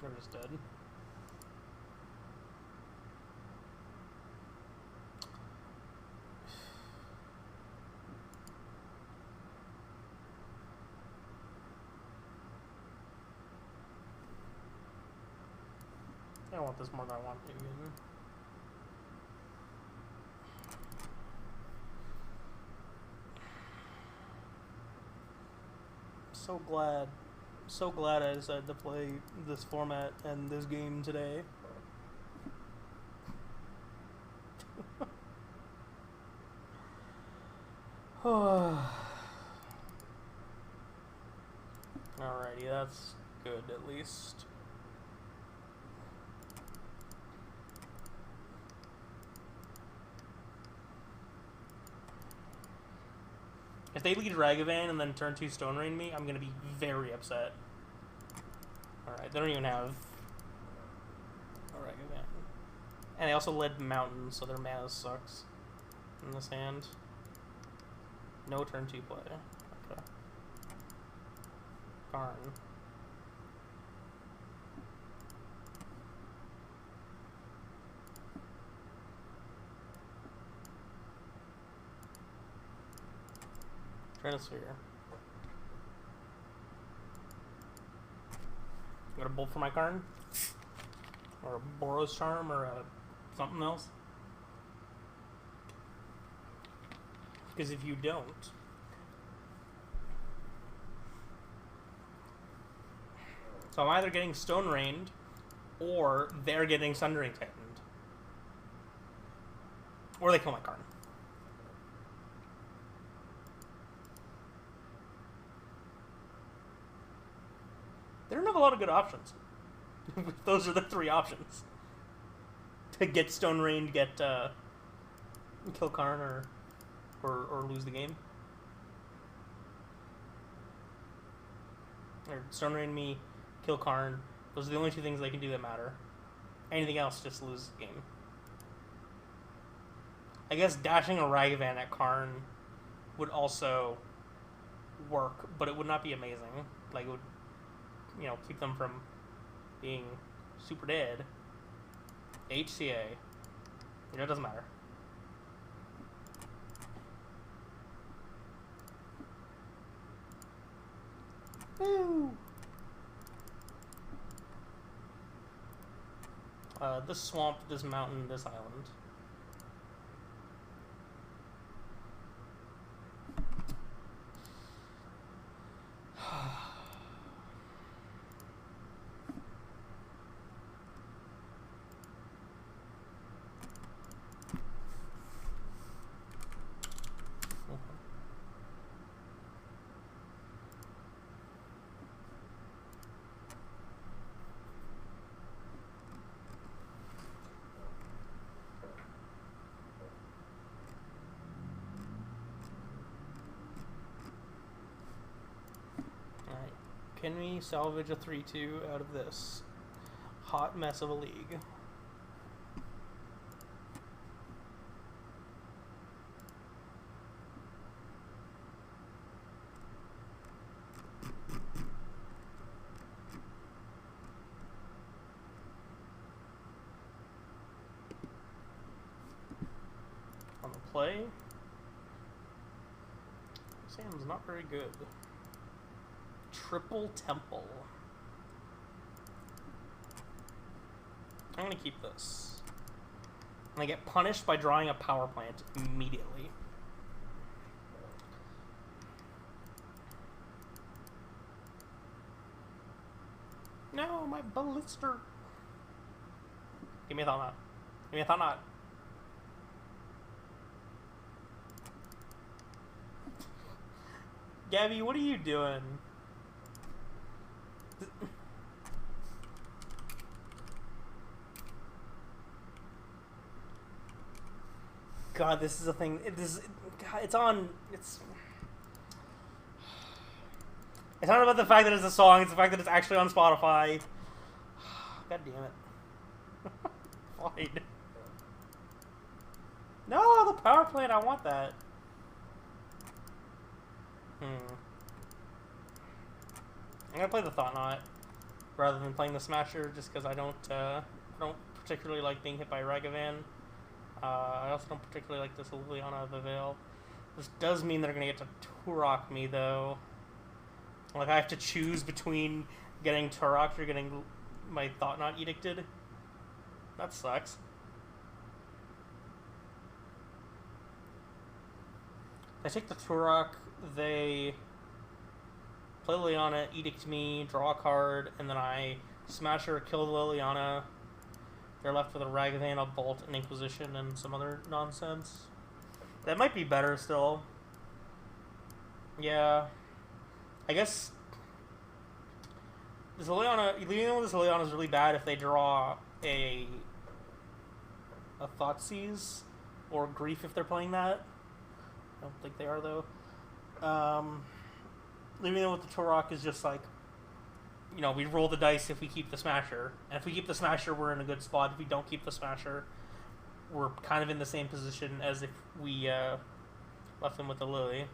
They're just dead. I don't want this more than I want to again. So glad I decided to play this format and this game today. Alrighty, that's good at least. If they lead Ragavan and then turn 2 Stone Rain me, I'm gonna be very upset. Alright, they don't even have a Ragavan. And they also led Mountain, so their mana sucks in this hand. No turn 2 play. Okay. Karn. Stratosphere. Got a Bolt for my Karn? Or a Boros Charm, or a something else? Because if you don't... So I'm either getting Stone Rained, or they're getting Sundering Titaned. Or they kill my Karn. They don't have a lot of good options. Those are the 3 options. To get Stone Rain, get kill Karn, or lose the game. Or Stone Rain me, kill Karn. Those are the only 2 things they can do that matter. Anything else, just lose the game. I guess dashing a Ragavan at Karn would also work, but it would not be amazing. Like, it would, you know, keep them from being super dead. HCA. You know, it doesn't matter. Woo! This swamp, this mountain, this island. Can we salvage a 3-2 out of this hot mess of a league? On the play, Sam's not very good. Triple Temple. I'm gonna keep this. And I get punished by drawing a power plant immediately. No, my ballista. Give me a thought knot. Give me a thought knot. Gabby, what are you doing? God, this is a thing. It's on. It's not about the fact that it's a song. It's the fact that it's actually on Spotify. God damn it. Fine. No, the power plant. I want that. I'm gonna play the Thought Knot rather than playing the Smasher, just because I don't particularly like being hit by Ragavan. I also don't particularly like this Liliana of the Veil. This does mean they're gonna get to Turok me though. Like I have to choose between getting Turok or getting my Thought Knot edicted. That sucks. I take the Turok, they play Liliana, edict me, draw a card, and then I smash her, kill Liliana. They're left with a Ragavan, a Bolt, an Inquisition, and some other nonsense. That might be better still. Yeah. I guess this Liliana, leaving with this Liliana is really bad if they draw a Thoughtseize or Grief if they're playing that. I don't think they are though. Leaving them with the Turok is just like, you know, we roll the dice if we keep the Smasher. And if we keep the Smasher, we're in a good spot. If we don't keep the Smasher, we're kind of in the same position as if we left them with the Lily.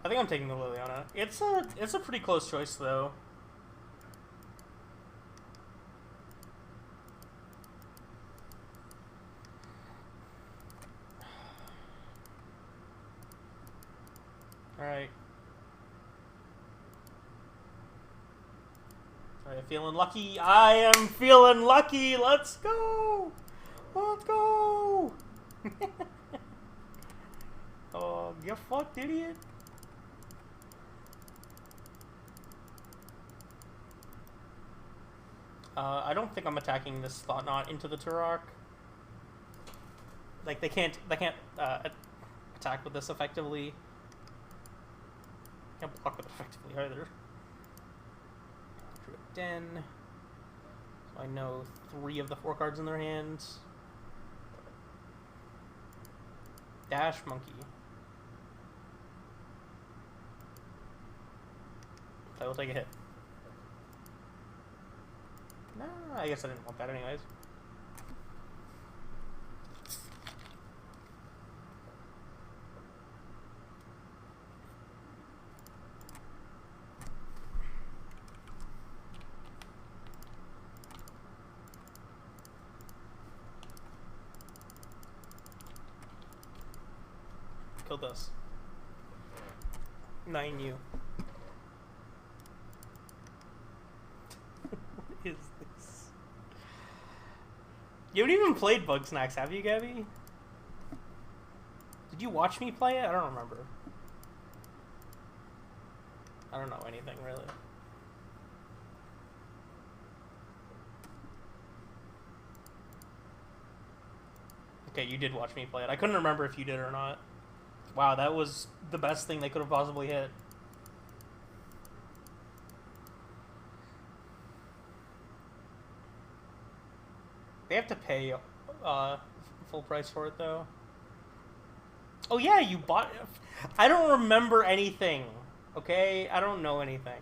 I think I'm taking the Liliana. It's a pretty close choice though. Alright. Alright, feeling lucky. I am feeling lucky. Let's go. Let's go. Oh, you fucked, idiot. I don't think I'm attacking this Thought Knot into the Turok. Like they can't attack with this effectively. Can't block with it effectively either. Druid Den. So I know 3 of the 4 cards in their hands. Dash Monkey. I will take a hit. No, I guess I didn't want that anyways. Kill this. 9 you. You haven't even played Bug Snacks, have you, Gabby? Did you watch me play it? I don't remember. I don't know anything, really. Okay, you did watch me play it. I couldn't remember if you did or not. Wow, that was the best thing they could have possibly hit. They have to pay full price for it, though. Oh, yeah, you bought... I don't remember anything, okay? I don't know anything.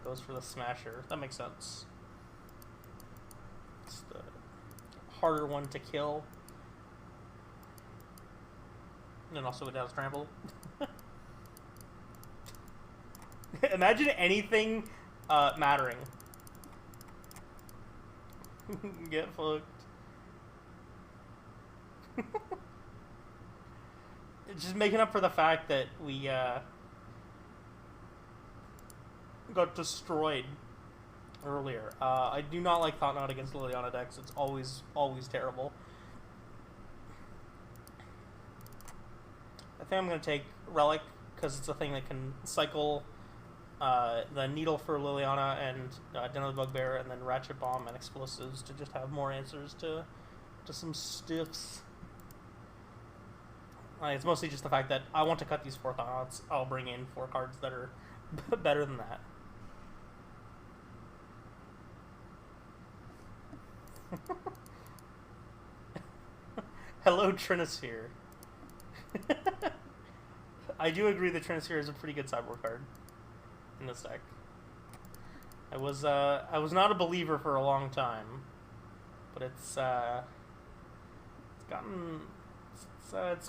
Goes for the Smasher. That makes sense. It's the harder one to kill. And then also it does trample. Imagine anything mattering. Get fucked. Just making up for the fact that we got destroyed earlier. I do not like Thought Knot against Liliana decks. It's always terrible. I think I'm going to take Relic, because it's a thing that can cycle the Needle for Liliana and Den of the Bugbear, and then Ratchet Bomb and Explosives to just have more answers to some stiffs. It's mostly just the fact that I want to cut these 4 Thought Knots. I'll bring in 4 cards that are better than that. Hello, Trinisphere. I do agree that Trinisphere is a pretty good sideboard card in this deck. I was not a believer for a long time, but it's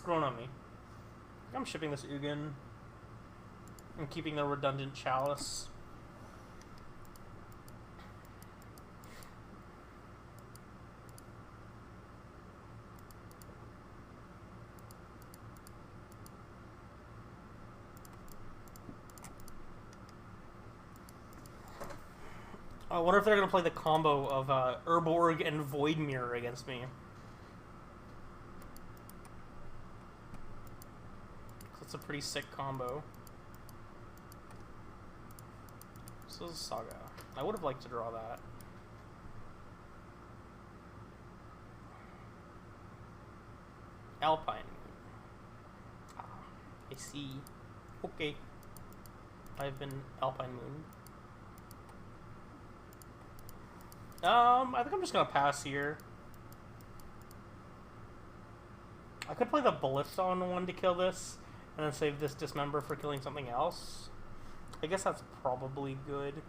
grown on me. I'm shipping this Ugin. I'm keeping the redundant Chalice. I wonder if they're going to play the combo of Urborg and Void Mirror against me. It's a pretty sick combo. So this is Saga. I would have liked to draw that. Alpine. Ah, I see. Okay. I've been Alpine Moon. I think I'm just gonna pass here. I could play the Ballista on one to kill this, and then save this Dismember for killing something else. I guess that's probably good.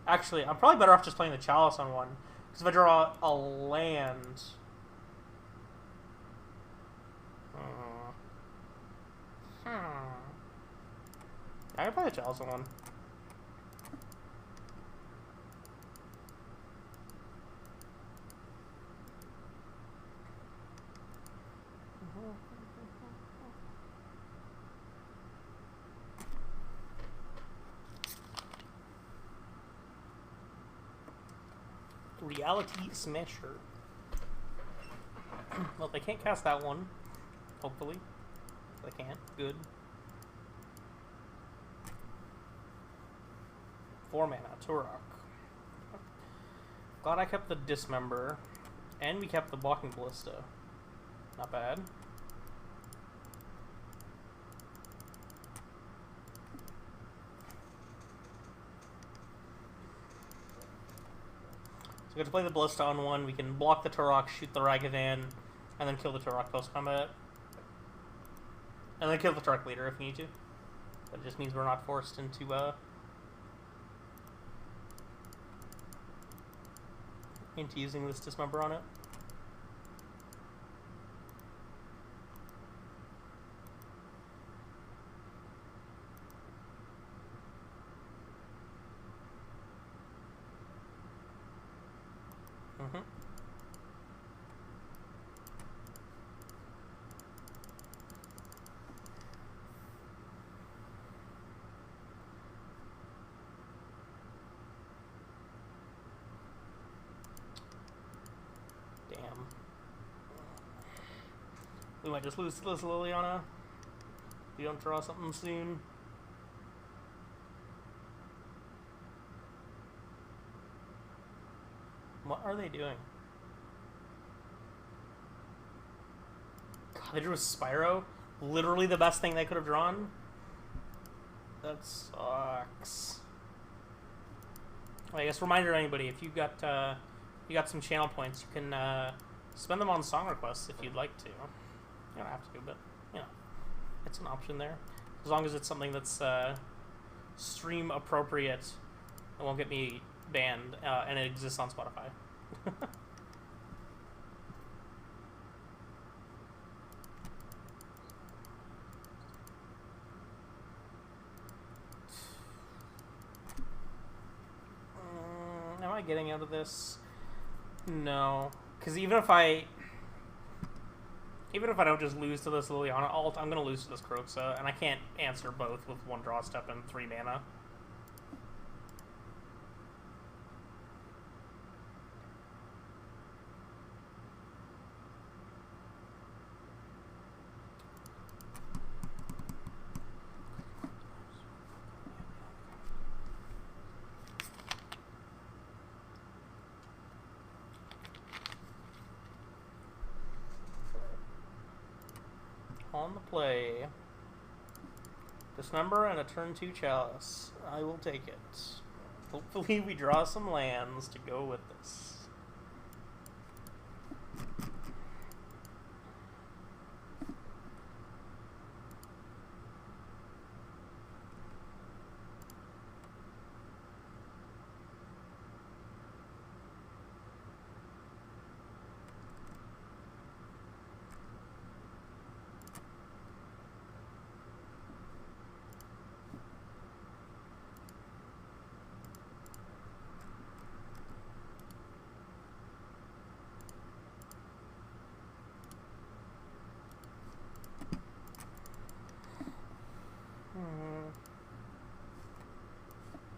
Actually, I'm probably better off just playing the Chalice on one, because if I draw a land... I can play the Chalice on one. Reality Smasher. Well, they can't cast that one. Hopefully. They can't. Good. 4 mana. Turok. Glad I kept the Dismember. And we kept the Blocking Ballista. Not bad. So we get to play the Ballista on one, we can block the Turok, shoot the Ragavan, and then kill the Turok post-combat. And then kill the Turok later if we need to. But it just means we're not forced into, using this Dismember on it. We might just lose to this Liliana. If we don't draw something soon. What are they doing? God, they drew a Spyro? Literally the best thing they could have drawn? That sucks. Well, I guess reminder to anybody, if you got some channel points, you can spend them on song requests if you'd like to. You don't have to, but you know, it's an option there. As long as it's something that's stream appropriate, it won't get me banned, and it exists on Spotify. Am I getting out of this? No, because even if I don't just lose to this Liliana alt, I'm gonna lose to this Kroxa, and I can't answer both with 1 draw step and 3 mana. On the play. Dismember and a turn 2 Chalice. I will take it. Hopefully we draw some lands to go with this.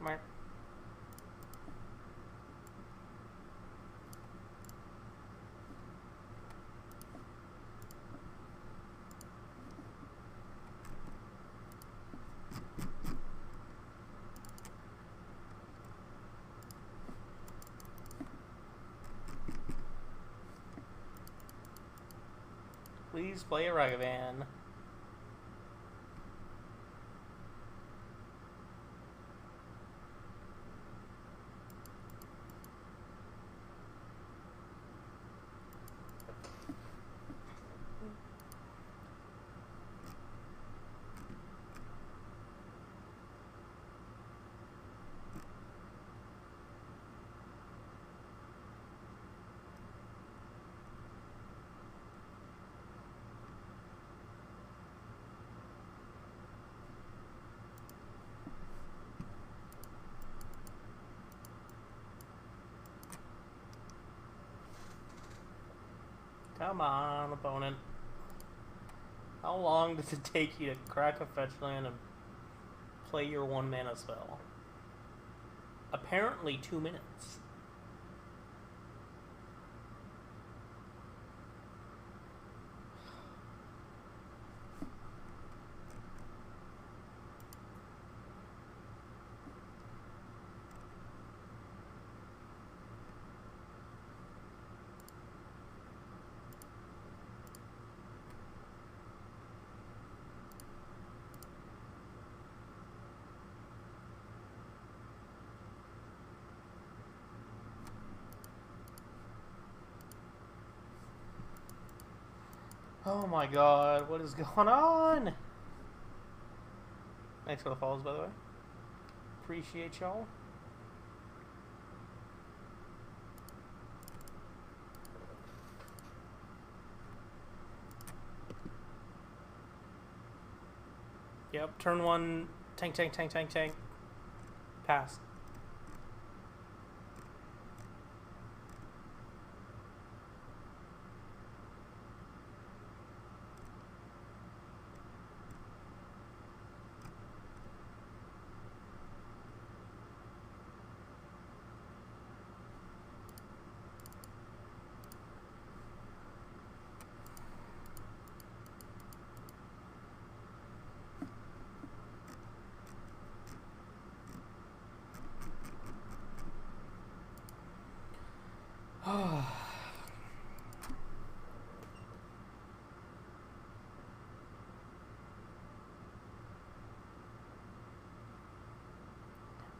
Mark. Please play a Ragavan. Come on, opponent. How long does it take you to crack a fetch land and play your 1 mana spell? Apparently 2 minutes. Oh my god, what is going on? Thanks for the follows, by the way. Appreciate y'all. Yep, turn 1, tank, tank, tank, tank, tank. Pass.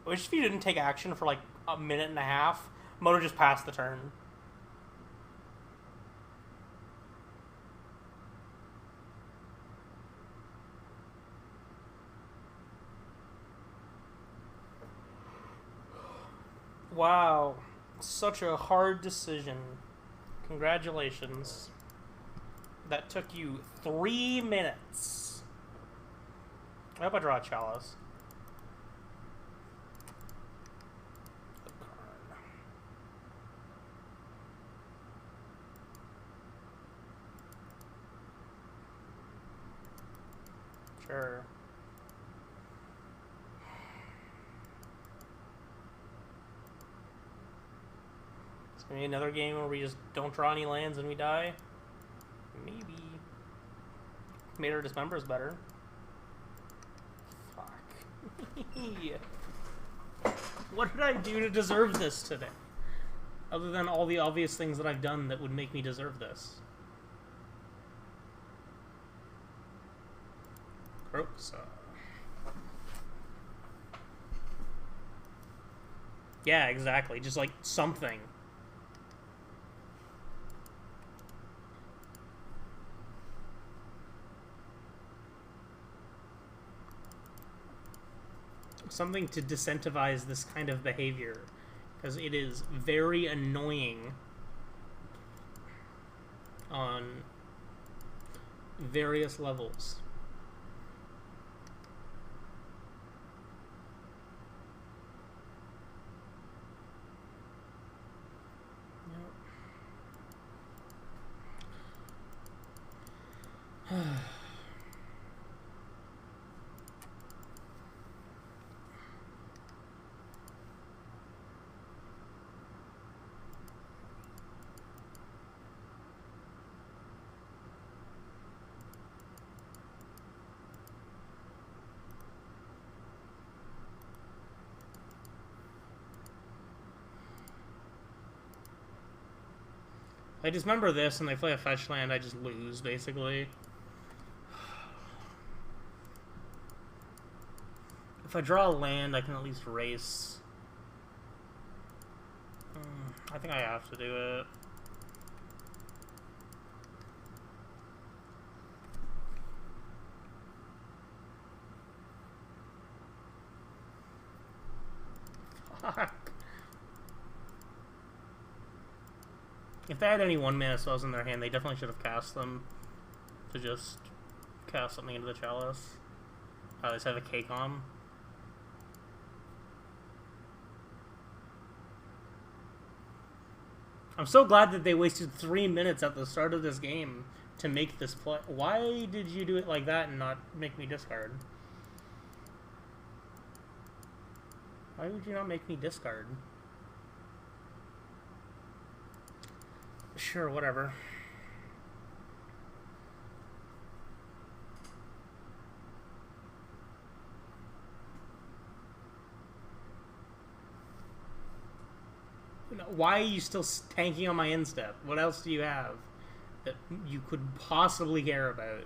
wish if you didn't take action for like a minute and a half, Moto just passed the turn. Wow. Such a hard decision. Congratulations. That took you 3 minutes. I hope I draw a Chalice. Sure. It's gonna be another game where we just don't draw any lands and we die. Maybe. Made our dismembers better. Fuck. What did I do to deserve this today? Other than all the obvious things that I've done that would make me deserve this. Croxa. Yeah, exactly. Just like something. Something to disincentivize this kind of behavior, because it is very annoying on various levels. Yep. I dismember this and they play a fetch land, I just lose, basically. If I draw a land, I can at least race. I think I have to do it. Fuck. If they had any 1-mana spells in their hand, they definitely should have cast them to just cast something into the Chalice. They just have a K-Com. I'm so glad that they wasted 3 minutes at the start of this game to make this play. Why did you do it like that and not make me discard? Why would you not make me discard? Sure, whatever. Why are you still tanking on my instep? What else do you have that you could possibly care about?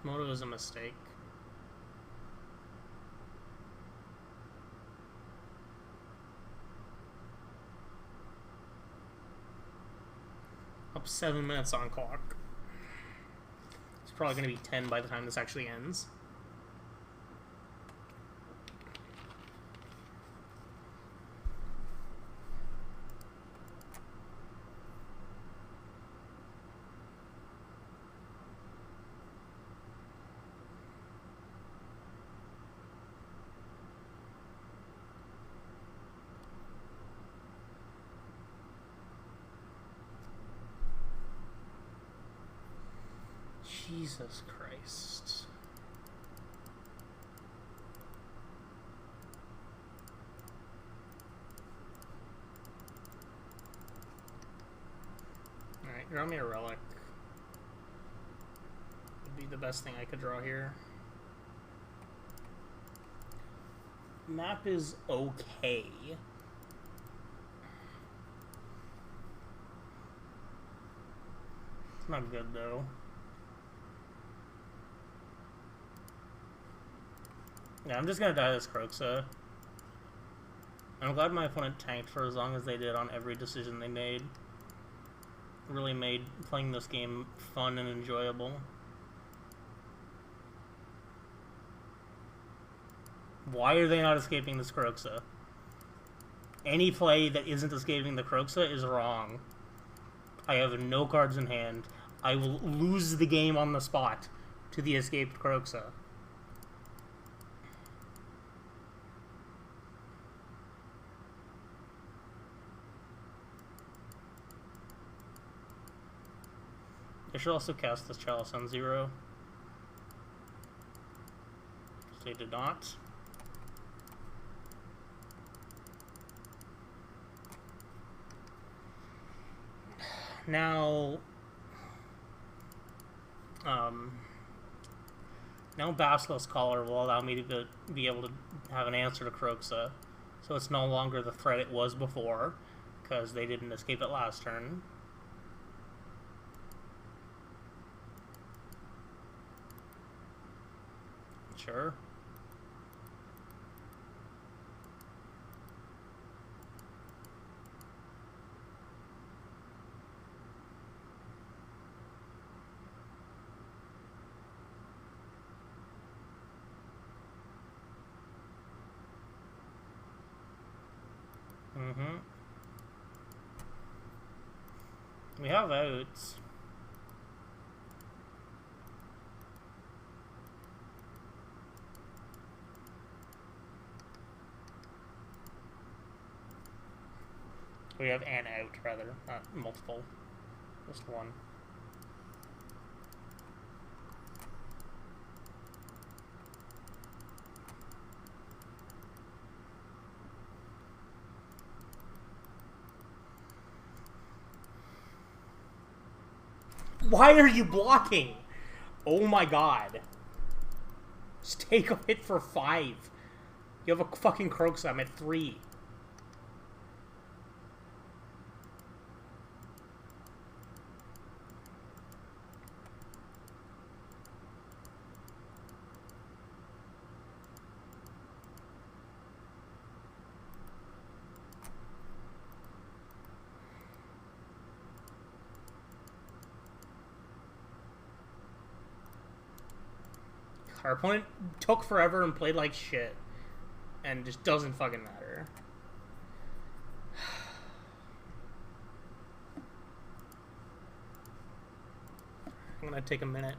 Moto is a mistake. Up 7 minutes on clock. It's probably going to be 10 by the time this actually ends. Jesus Christ. Alright, draw me a relic. Would be the best thing I could draw here. Map is okay. It's not good, though. Yeah, I'm just gonna die this Kroxa. I'm glad my opponent tanked for as long as they did on every decision they made. It really made playing this game fun and enjoyable. Why are they not escaping this Kroxa? Any play that isn't escaping the Kroxa is wrong. I have no cards in hand. I will lose the game on the spot to the escaped Kroxa. I should also cast this Chalice on 0. They did not. Now, now Basilisk Collar will allow me to be able to have an answer to Kroxa. So it's no longer the threat it was before, because they didn't escape it last turn. Sure. Mm-hmm. We have outs. We have an out, rather, not multiple. Just one. Why are you blocking? Oh my god. Just take a hit for 5. You have a fucking Kroxa. I'm at 3. Our opponent took forever and played like shit. And just doesn't fucking matter. I'm gonna take a minute.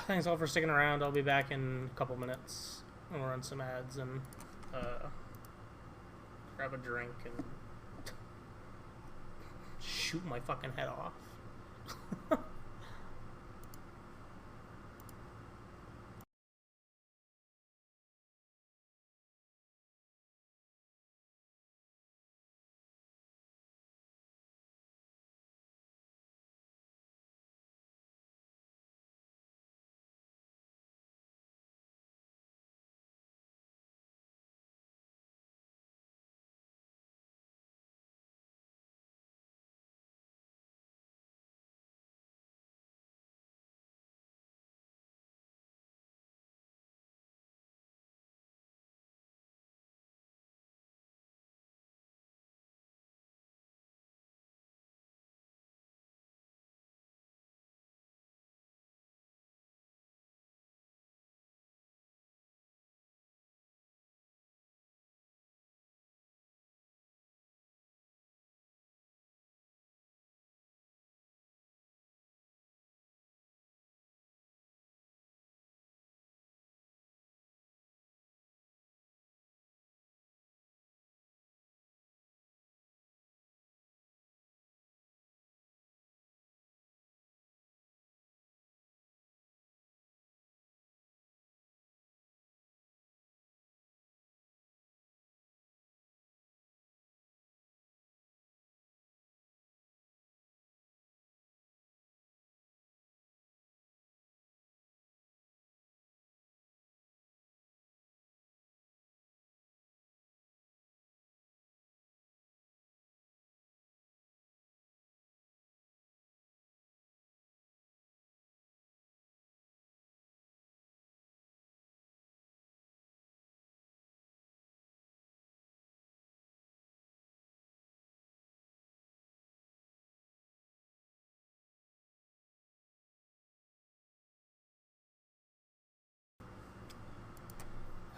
Thanks all for sticking around. I'll be back in a couple minutes. And we'll run some ads and grab a drink and shoot my fucking head off.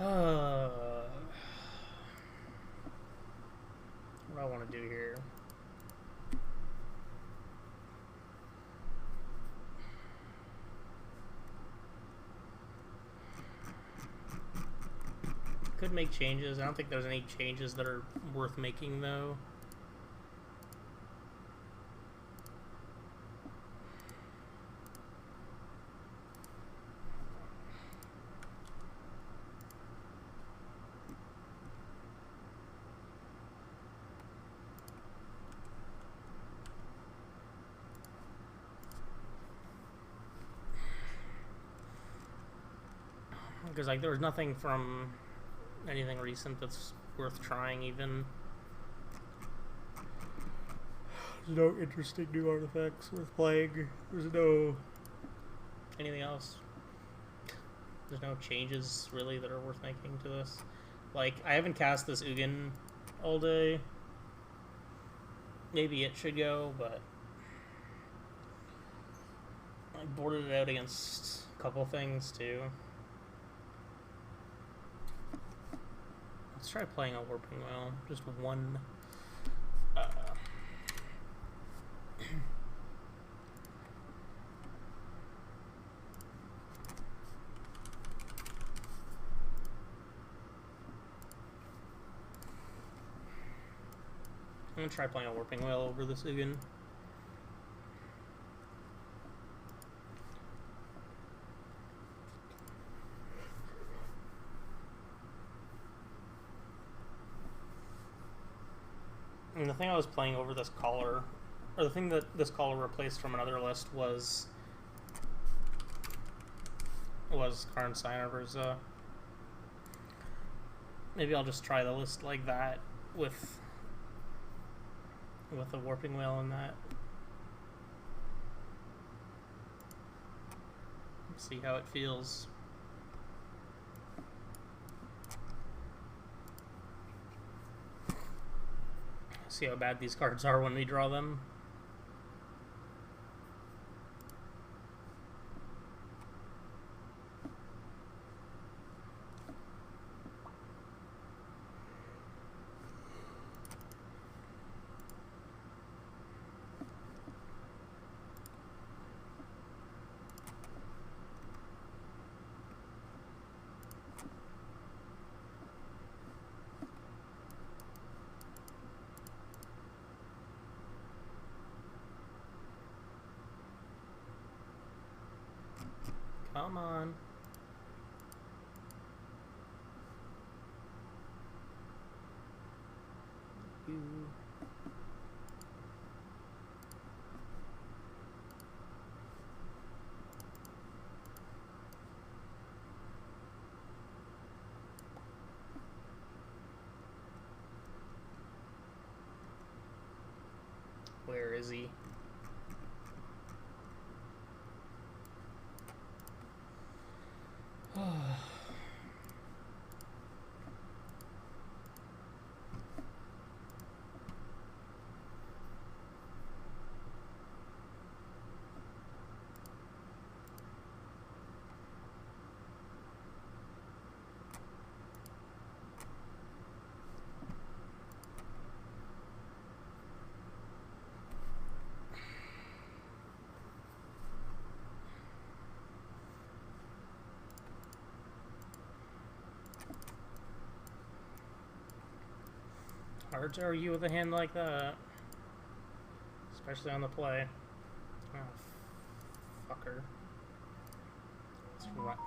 What do I want to do here? Could make changes. I don't think there's any changes that are worth making, though. Because, like, there was nothing from anything recent that's worth trying, even. There's no interesting new artifacts worth playing. There's no anything else. There's no changes, really, that are worth making to this. Like, I haven't cast this Ugin all day. Maybe it should go, but I boarded it out against a couple things, too. Let's try playing a Warping Whale. Just one. I'm gonna try playing a Warping Whale over this Ugin. And the thing I was playing over this collar, or the thing that this collar replaced from another list was Karn Signer Versa. Maybe I'll just try the list like that with a Warping Whale in that. Let's see how it feels. See how bad these cards are when we draw them. Come on. Where is he? Hard to argue with a hand like that. Especially on the play. Oh, fucker. It's what?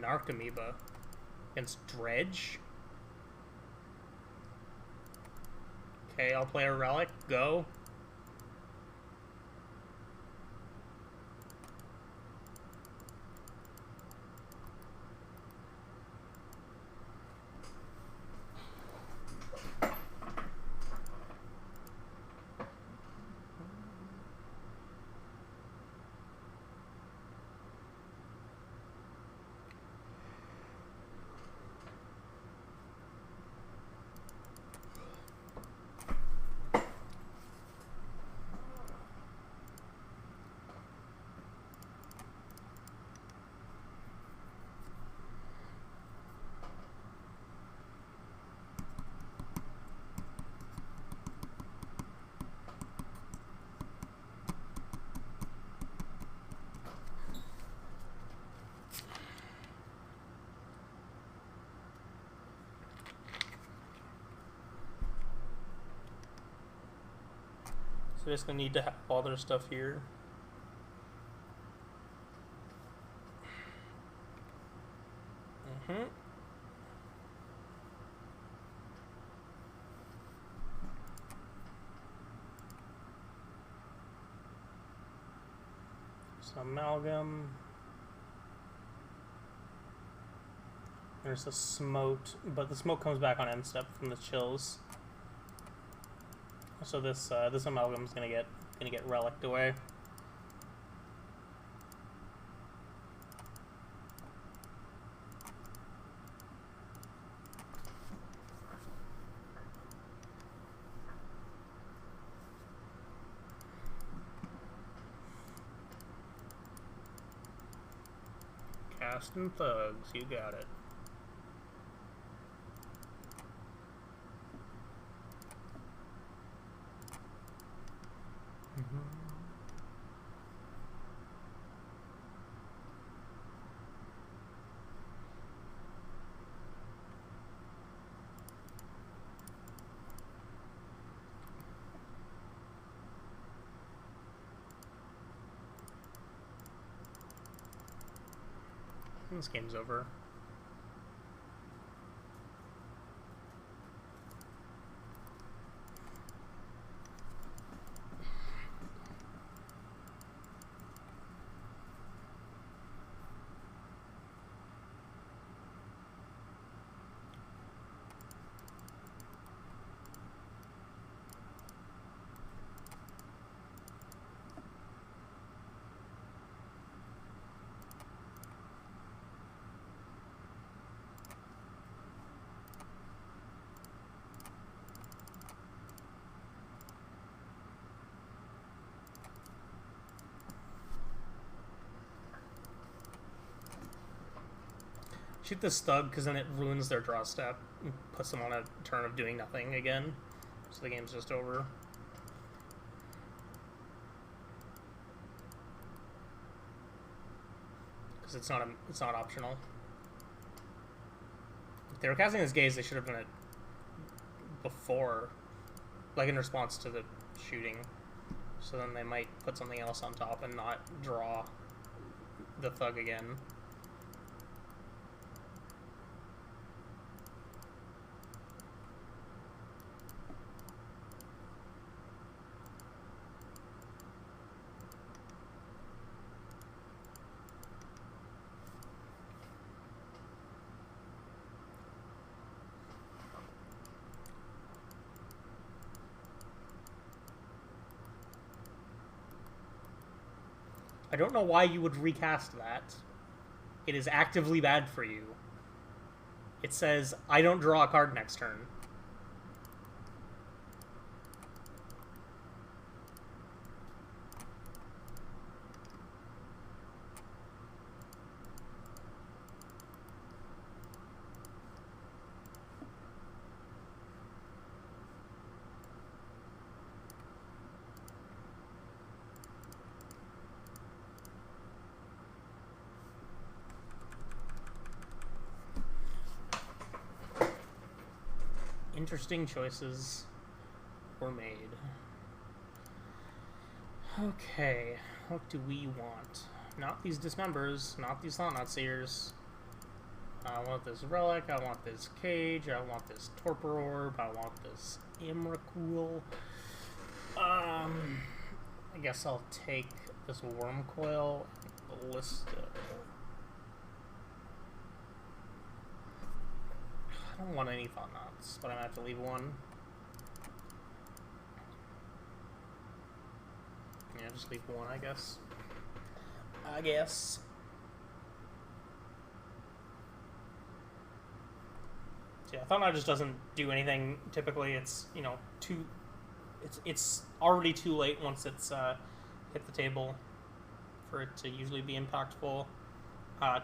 Narcomoeba against Dredge? Okay, I'll play a Relic. Go. So just gonna need to have all their stuff here. Some amalgam. There's a smote, but the smoke comes back on end step from the chills. So this this amalgam is gonna get relicked away. Casting thugs, you got it. This game's over. Shoot this Stug, because then it ruins their draw step and puts them on a turn of doing nothing again. So the game's just over. Because it's not optional. If they were casting this gaze, they should have done it before, like in response to the shooting. So then they might put something else on top and not draw the thug again. I don't know why you would recast that. It is actively bad for you. It says, I don't draw a card next turn. Interesting choices were made. Okay, what do we want? Not these dismembers, not these Thought-Knot Seers. I want this relic, I want this cage, I want this torpor orb, I want this Imracul. I guess I'll take this worm coil and ballista. I don't want any Thought-Knots, but I'm gonna have to leave one. Yeah, just leave one, I guess. Yeah, Thought-Knot just doesn't do anything. Typically, it's, you know, it's already too late once it's hit the table for it to usually be impactful.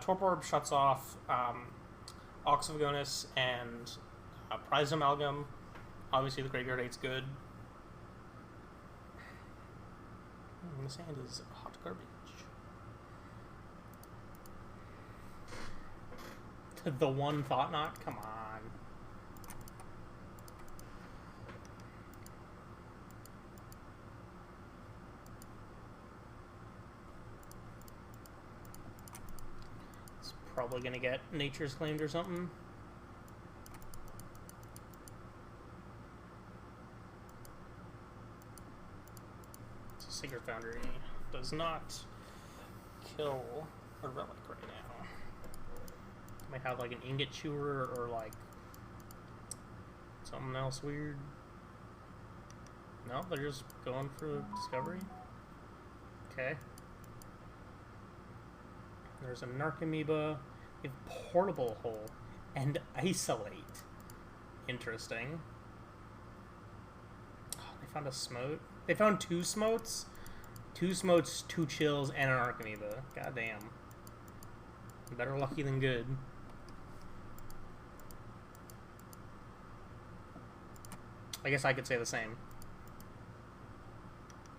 Torpor Orb shuts off Ox of Agonis and Prized Amalgam. Obviously, the Graveyard 8's good. This hand is hot garbage. The one Thought-Knot? Come on. Probably gonna get Nature's Claimed or something. So Sacred Foundry does not kill a relic right now. Might have like an Ingot Chewer or like something else weird. No, they're just going for Discovery. Okay. There's a Narcomoeba, a Portable Hole, and Isolate. Interesting. Oh, they found a Smote. They found 2 Smotes? 2 Smotes, 2 Chills, and an Narcomoeba. Goddamn. Better lucky than good. I guess I could say the same.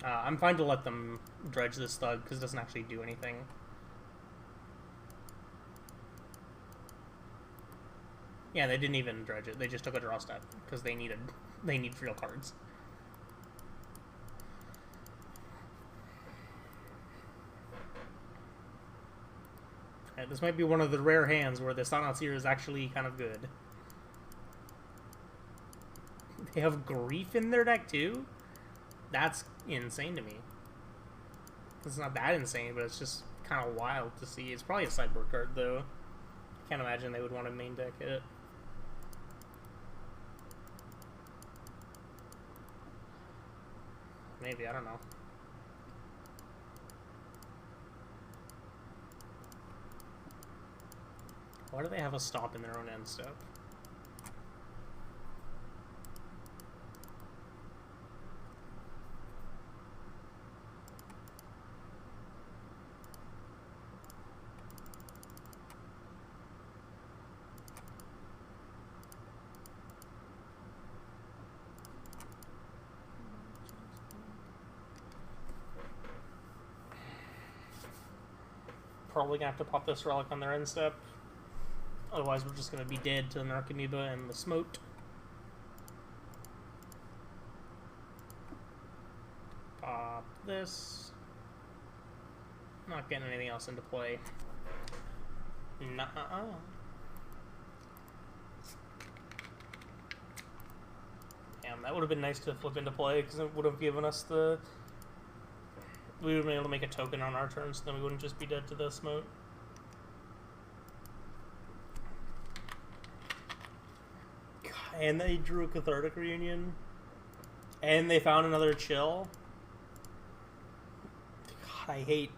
I'm fine to let them dredge this Thug, because it doesn't actually do anything. Yeah, they didn't even dredge it. They just took a draw step because they need real cards. Right, this might be one of the rare hands where the Thanatsier is actually kind of good. They have Grief in their deck too? That's insane to me. It's not that insane, but it's just kind of wild to see. It's probably a sideboard card though. Can't imagine they would want to main deck it. Maybe, I don't know. Why do they have a stop in their own end step? Probably gonna have to pop this relic on their end step. Otherwise, we're just gonna be dead to the Narcomoeba and the Smote. Pop this. Not getting anything else into play. Nuh-uh. Damn, that would have been nice to flip into play because it would have given us the. We would have been able to make a token on our turn, so then we wouldn't just be dead to the Smote. And they drew a Cathartic Reunion. And they found another Chill. God, I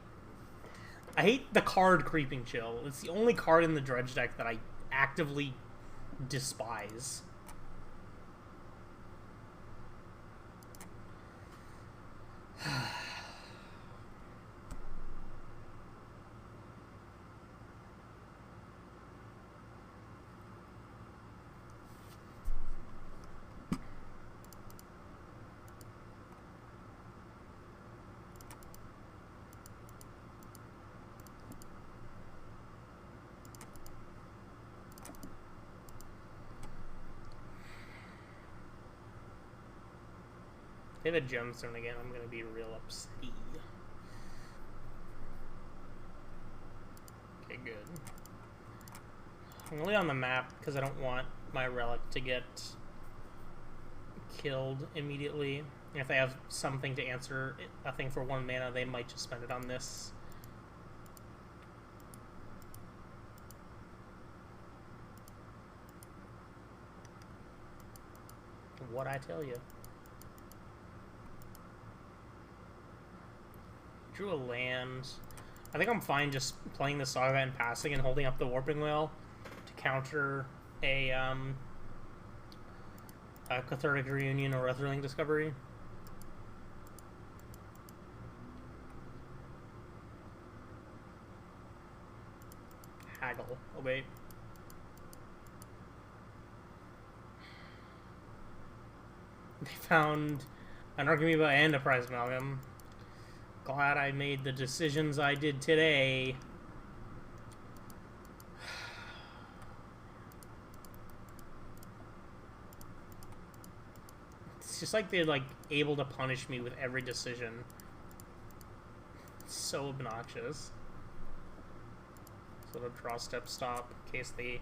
hate the card Creeping Chill. It's the only card in the Dredge deck that I actively despise. If they have a Gemstone again, I'm going to be real upset. Okay, good. I'm really on the map because I don't want my Relic to get killed immediately. And if they have something to answer a thing for 1 mana, they might just spend it on this. What I tell you. Drew a land. I think I'm fine just playing the Saga and passing and holding up the Warping Whale to counter a Cathartic Reunion or a Thrilling Discovery. Haggle. Oh, wait. They found an Narcomoeba and a Prize Amalgam. Glad I made the decisions I did today. It's just like they're like able to punish me with every decision. It's so obnoxious. with a draw step stop in case they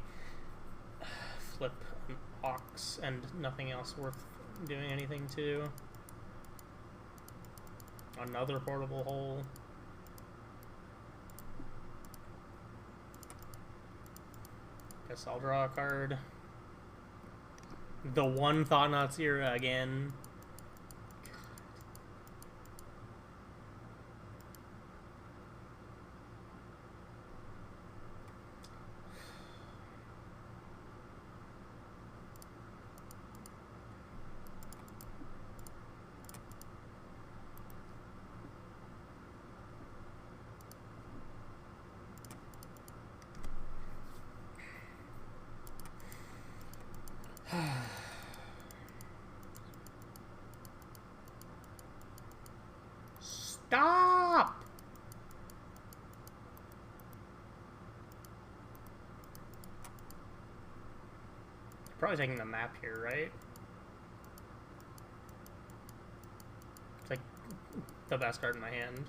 flip an Ox and nothing else worth doing anything to. Another portable hole. Guess I'll draw a card. The one Thought-Knot Era again. Stop! Probably taking the map here, right? It's like the best card in my hand.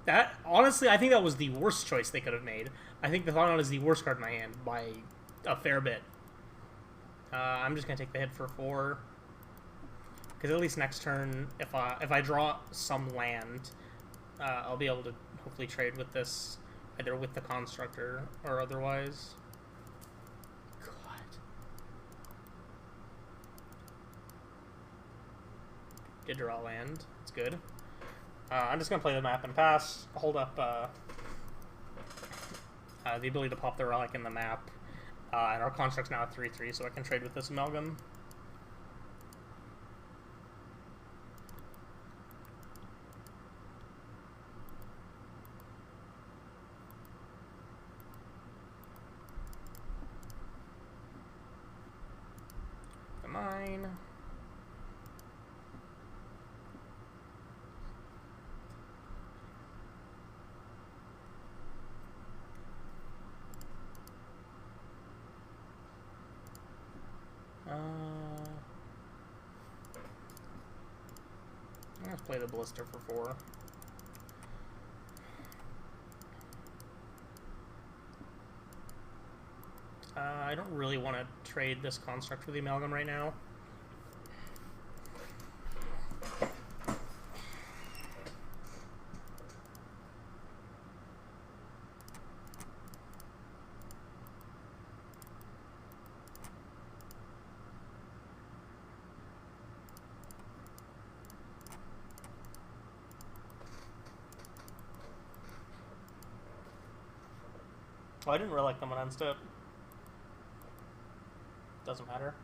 That, honestly, I think that was the worst choice they could have made. I think the Thought-Knot is the worst card in my hand by a fair bit. I'm just gonna take the hit for 4, because at least next turn, if I draw some land, I'll be able to hopefully trade with this, either with the Constructor or otherwise. God. Did draw land. That's good. I'm just gonna play the map and pass. Hold up the ability to pop the relic in the map. And our construct's now at 3/3, so I can trade with this amalgam. Mine. Let's play the Blister for 4. I don't really want to trade this construct for the amalgam right now. Oh, I didn't really like them on end step. Doesn't matter.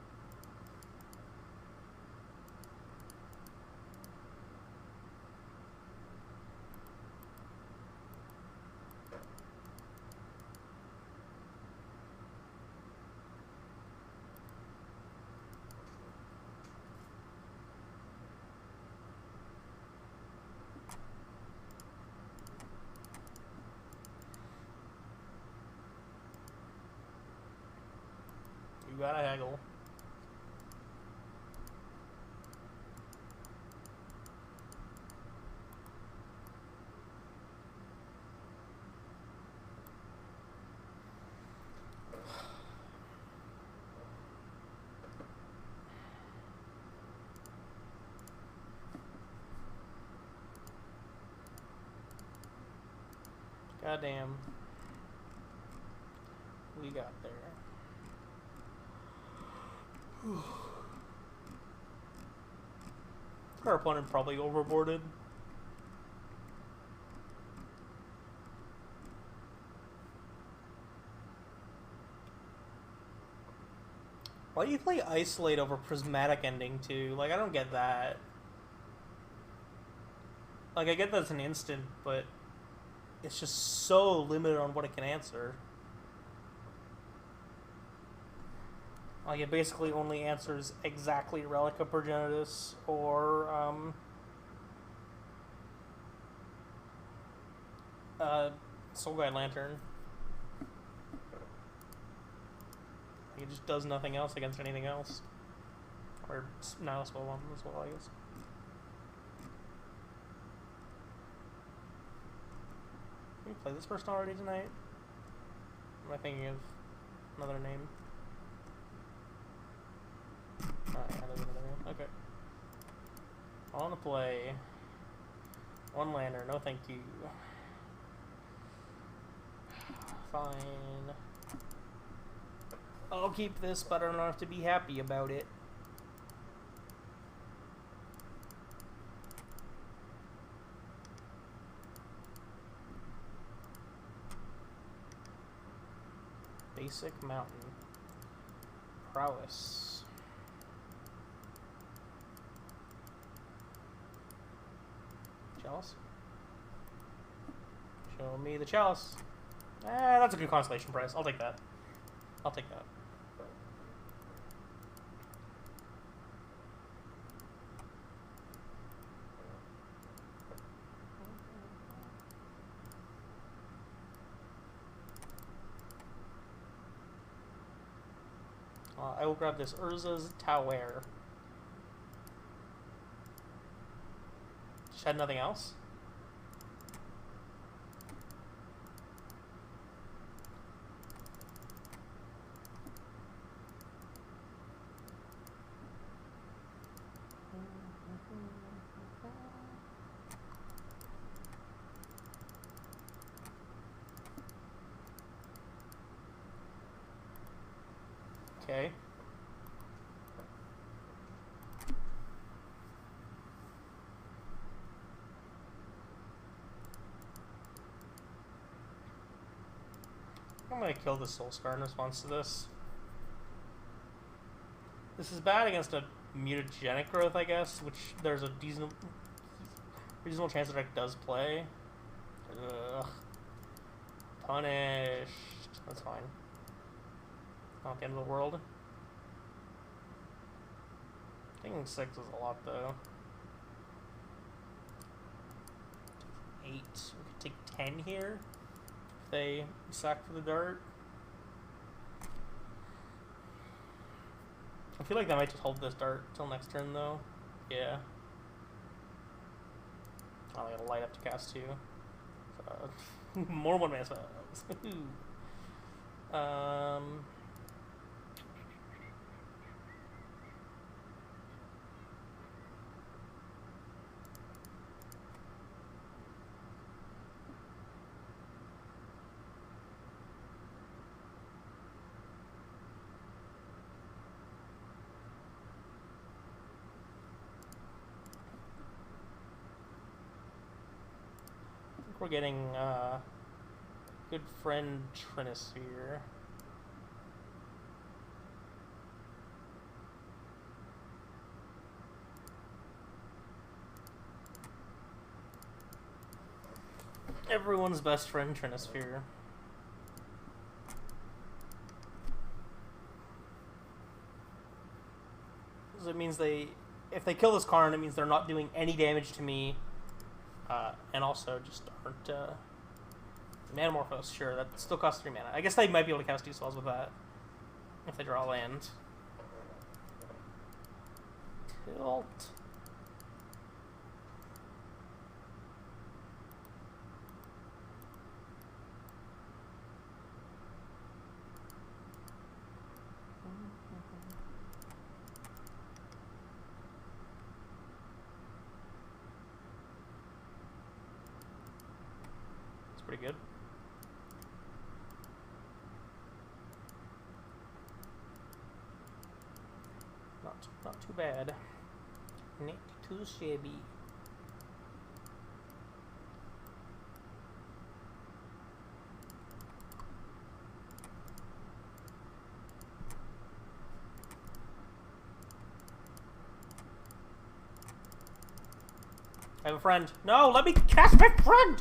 You gotta haggle. Goddamn. We got there. Our opponent probably overboarded. Why do you play Isolate over Prismatic Ending too? Like, I don't get that. Like, I get that's an instant, but it's just so limited on what it can answer. Like, it basically only answers exactly Relic of Progenitus or, Soul Guide Lantern. It just does nothing else against anything else. Or Nihil Spellbomb as well, I guess. play this person already tonight? Am I thinking of another name? Oh, yeah, there's another name. Okay. I want to play one lander. No, thank you. Fine. I'll keep this, but I don't have to be happy about it. Basic mountain. Prowess. Chalice? Show me the chalice. That's a good constellation price. I'll take that. I'll take that. I will grab this Urza's Tower. Just had nothing else? Okay. I'm gonna kill the Soul Scar in response to this. This is bad against a mutagenic growth, I guess, which there's a reasonable chance the deck does play. Ugh. Punished. That's fine. Not the end of the world. Taking 6 is a lot, though. 8. We could take 10 here. If they sack for the dart. I feel like they might just hold this dart till next turn, though. Yeah. Oh, they gotta light up to cast 2. More one-man spells. We're getting good friend Trinisphere. Everyone's best friend Trinisphere. So it means if they kill this Karn, it means they're not doing any damage to me. And also just aren't Manamorphose, sure, that still costs 3 mana. I guess they might be able to cast 2 spells with that if they draw land. Tilt. Pretty good. Not too bad. Not too shabby. I have a friend. No, let me cast my friend!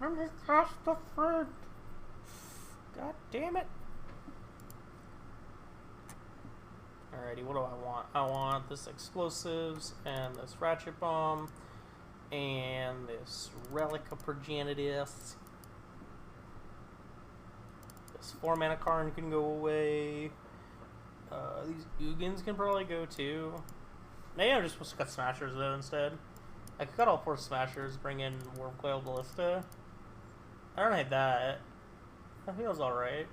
Let me cast the friend. God damn it. Alrighty, what do I want? I want this explosives and this ratchet bomb and this relic of Progenitus. This 4 mana Karn can go away. These Ugins can probably go too. Maybe I'm just supposed to cut Smashers though instead. I could cut all 4 Smashers, bring in Wormcoil Ballista. I don't hate that. That feels alright.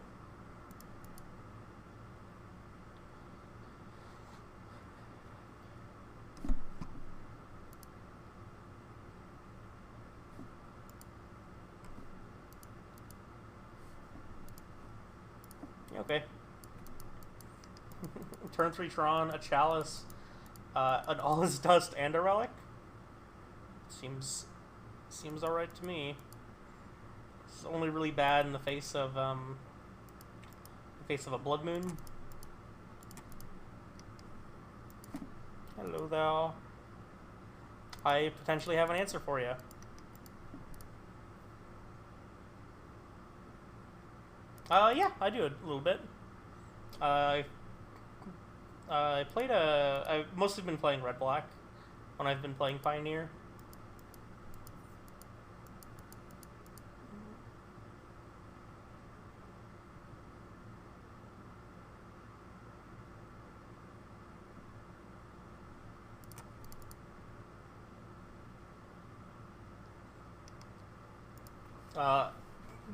Okay. Turn 3 Tron, a Chalice, an All Is Dust, and a Relic. Seems alright to me. It's only really bad in the face of a Blood Moon. Hello thou. I potentially have an answer for you. Yeah, I do a little bit. I played I've mostly been playing Red Black when I've been playing Pioneer.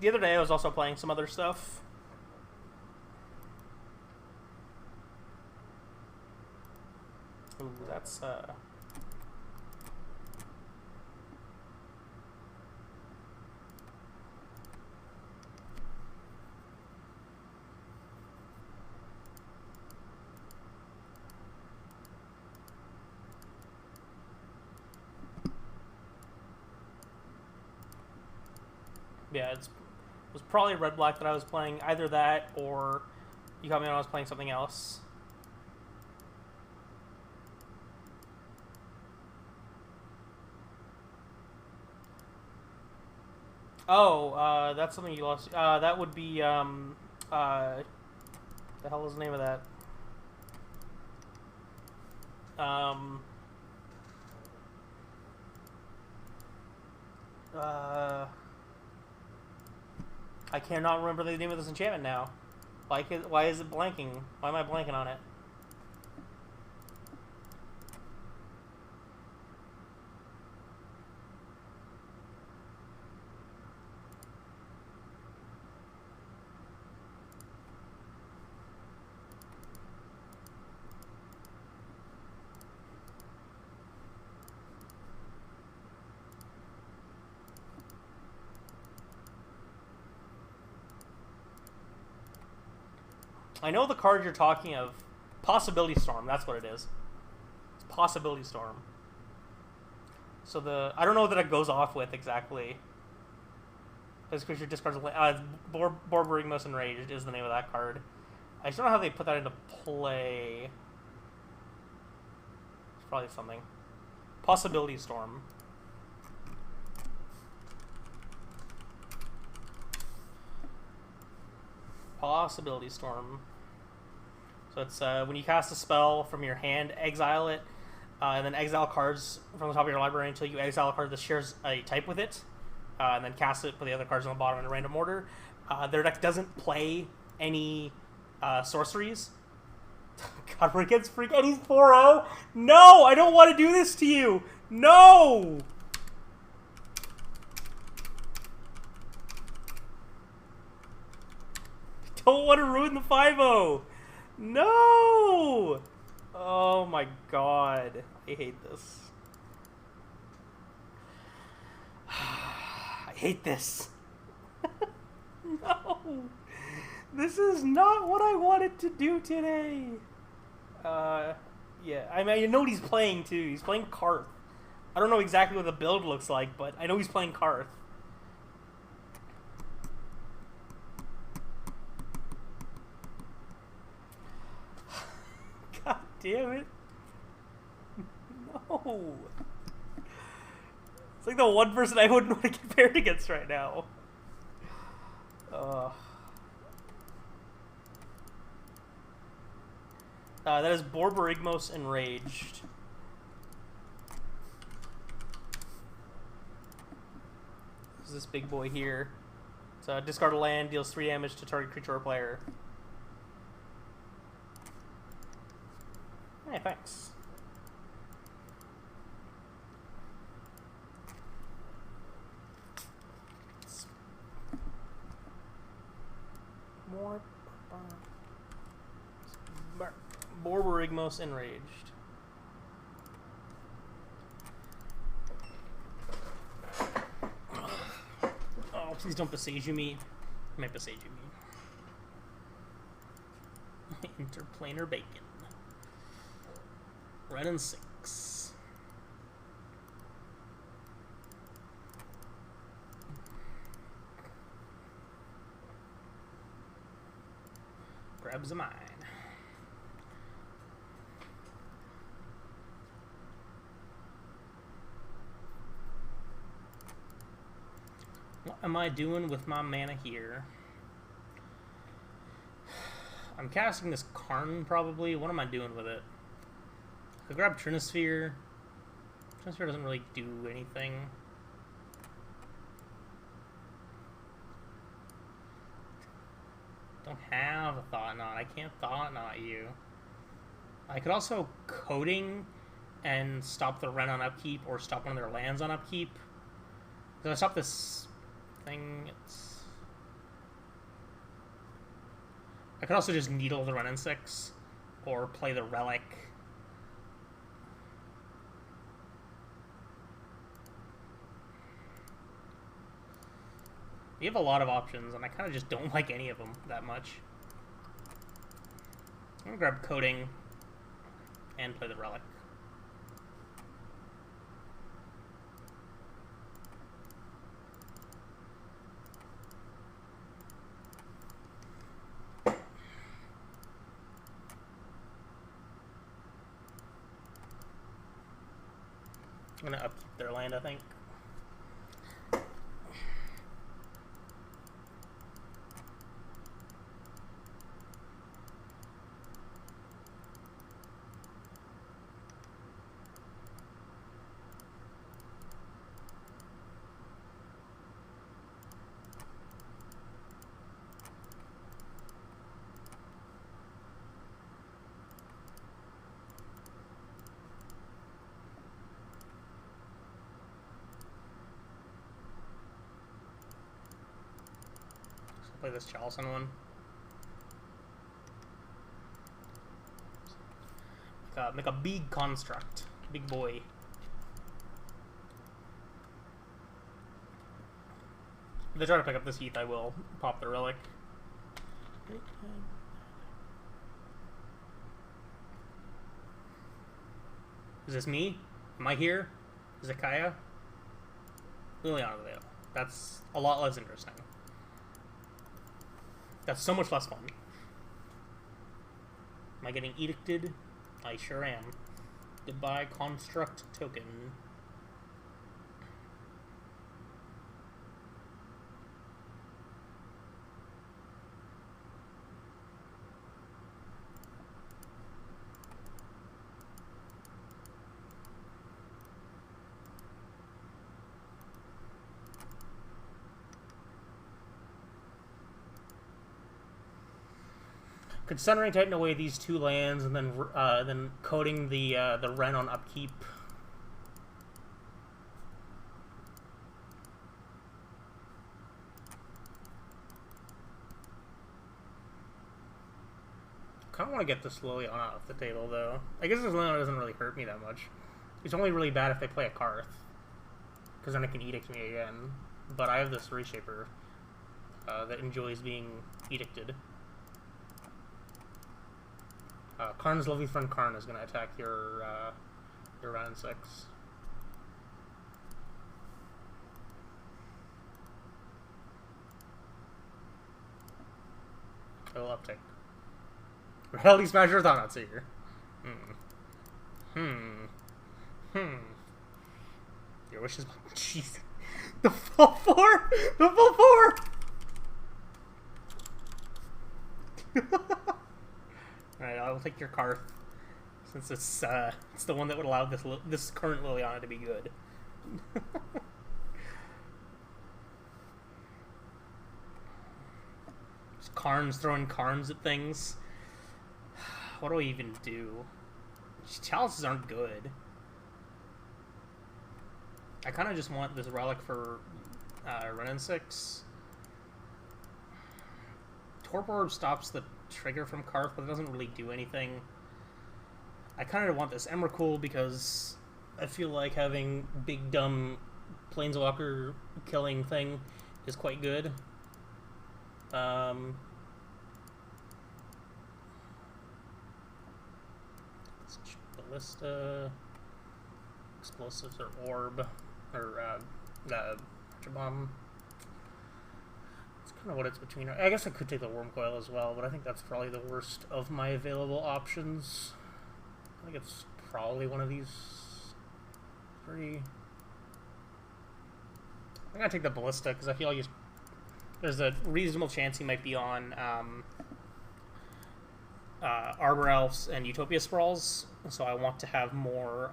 The other day I was also playing some other stuff. Ooh, that's yeah, it was probably Red Black that I was playing. Either that or you got me when I was playing something else. Oh, that's something you lost. That would be the hell is the name of that? I cannot remember the name of this enchantment now. Why is it blanking? Why am I blanking on it? I know the card you're talking of. Possibility Storm, that's what it is. It's Possibility Storm. So I don't know what it goes off with exactly. This creature discards Borborygmos Enraged is the name of that card. I just don't know how they put that into play. It's probably something. Possibility Storm. Possibility Storm. So it's when you cast a spell from your hand, exile it, and then exile cards from the top of your library until you exile a card that shares a type with it, and then cast it, put the other cards on the bottom in a random order. Their deck doesn't play any sorceries. God, we're against Freak, and he's 4-0? No! I don't want to do this to you! No! Don't want to ruin the 5-0. No! Oh my god. I hate this. I hate this. No! This is not what I wanted to do today. Yeah. I mean, you know what he's playing, too. He's playing Karth. I don't know exactly what the build looks like, but I know he's playing Karth. God damn it. No. It's like the one person I wouldn't want to get paired against right now. That is Borborygmos Enraged. This is this big boy here. So discard a land, deals 3 damage to target creature or player. Hey, thanks. Borborygmos Enraged. Oh, please don't Besage me. I might Besage me. Interplanar Bacon. Red and 6. Grabs a mine. What am I doing with my mana here? I'm casting this Karn, probably. What am I doing with it? I grab Trinisphere. Trinisphere doesn't really do anything. Don't have a Thought Knot. I can't Thought Knot you. I could also Coding and stop the Ren on upkeep or stop one of their lands on upkeep. If I stop this thing, it's... I could also just Needle the Ren and 6 or play the Relic. We have a lot of options, and I kind of just don't like any of them that much. I'm gonna grab Coding and play the Relic. I'm gonna upkeep their land, I think. Play this Chalcen one. Make a big construct. Big boy. If they try to pick up this Heath, I will pop the Relic. Is this me? Am I here? Is it Kaya? Liliana Vale. That's a lot less interesting. That's so much less fun. Am I getting edicted? I sure am. Goodbye, construct token. Could Sunring Titan away these two lands and then coding the Ren on upkeep. Kind of want to get this Liliana off the table though. I guess this Liliana doesn't really hurt me that much. It's only really bad if they play a Karth, because then it can edict me again. But I have this Reshaper that enjoys being edicted. Karn's lovely friend Karn is going to attack your Ren 6. Kill uptick. Reality Smasher Thought Seeker. Your wish is... Jeez. The full 4! The full 4! Alright, I will take your Karth, since it's the one that would allow this current Liliana to be good. Just Karn's throwing Karns at things. What do I even do? Chalices aren't good. I kind of just want this Relic for Ren 6. Torpor stops the trigger from Karth, but it doesn't really do anything. I kind of want this Emrakul because I feel like having big dumb Planeswalker killing thing is quite good. Ballista, explosives, or orb, or bomb. It's kind of what it's between. I guess I could take the Worm Coil as well, but I think that's probably the worst of my available options. I think it's probably one of these three. I'm gonna take the Ballista because I feel like there's a reasonable chance he might be on Arbor Elves and Utopia Sprawls, so I want to have more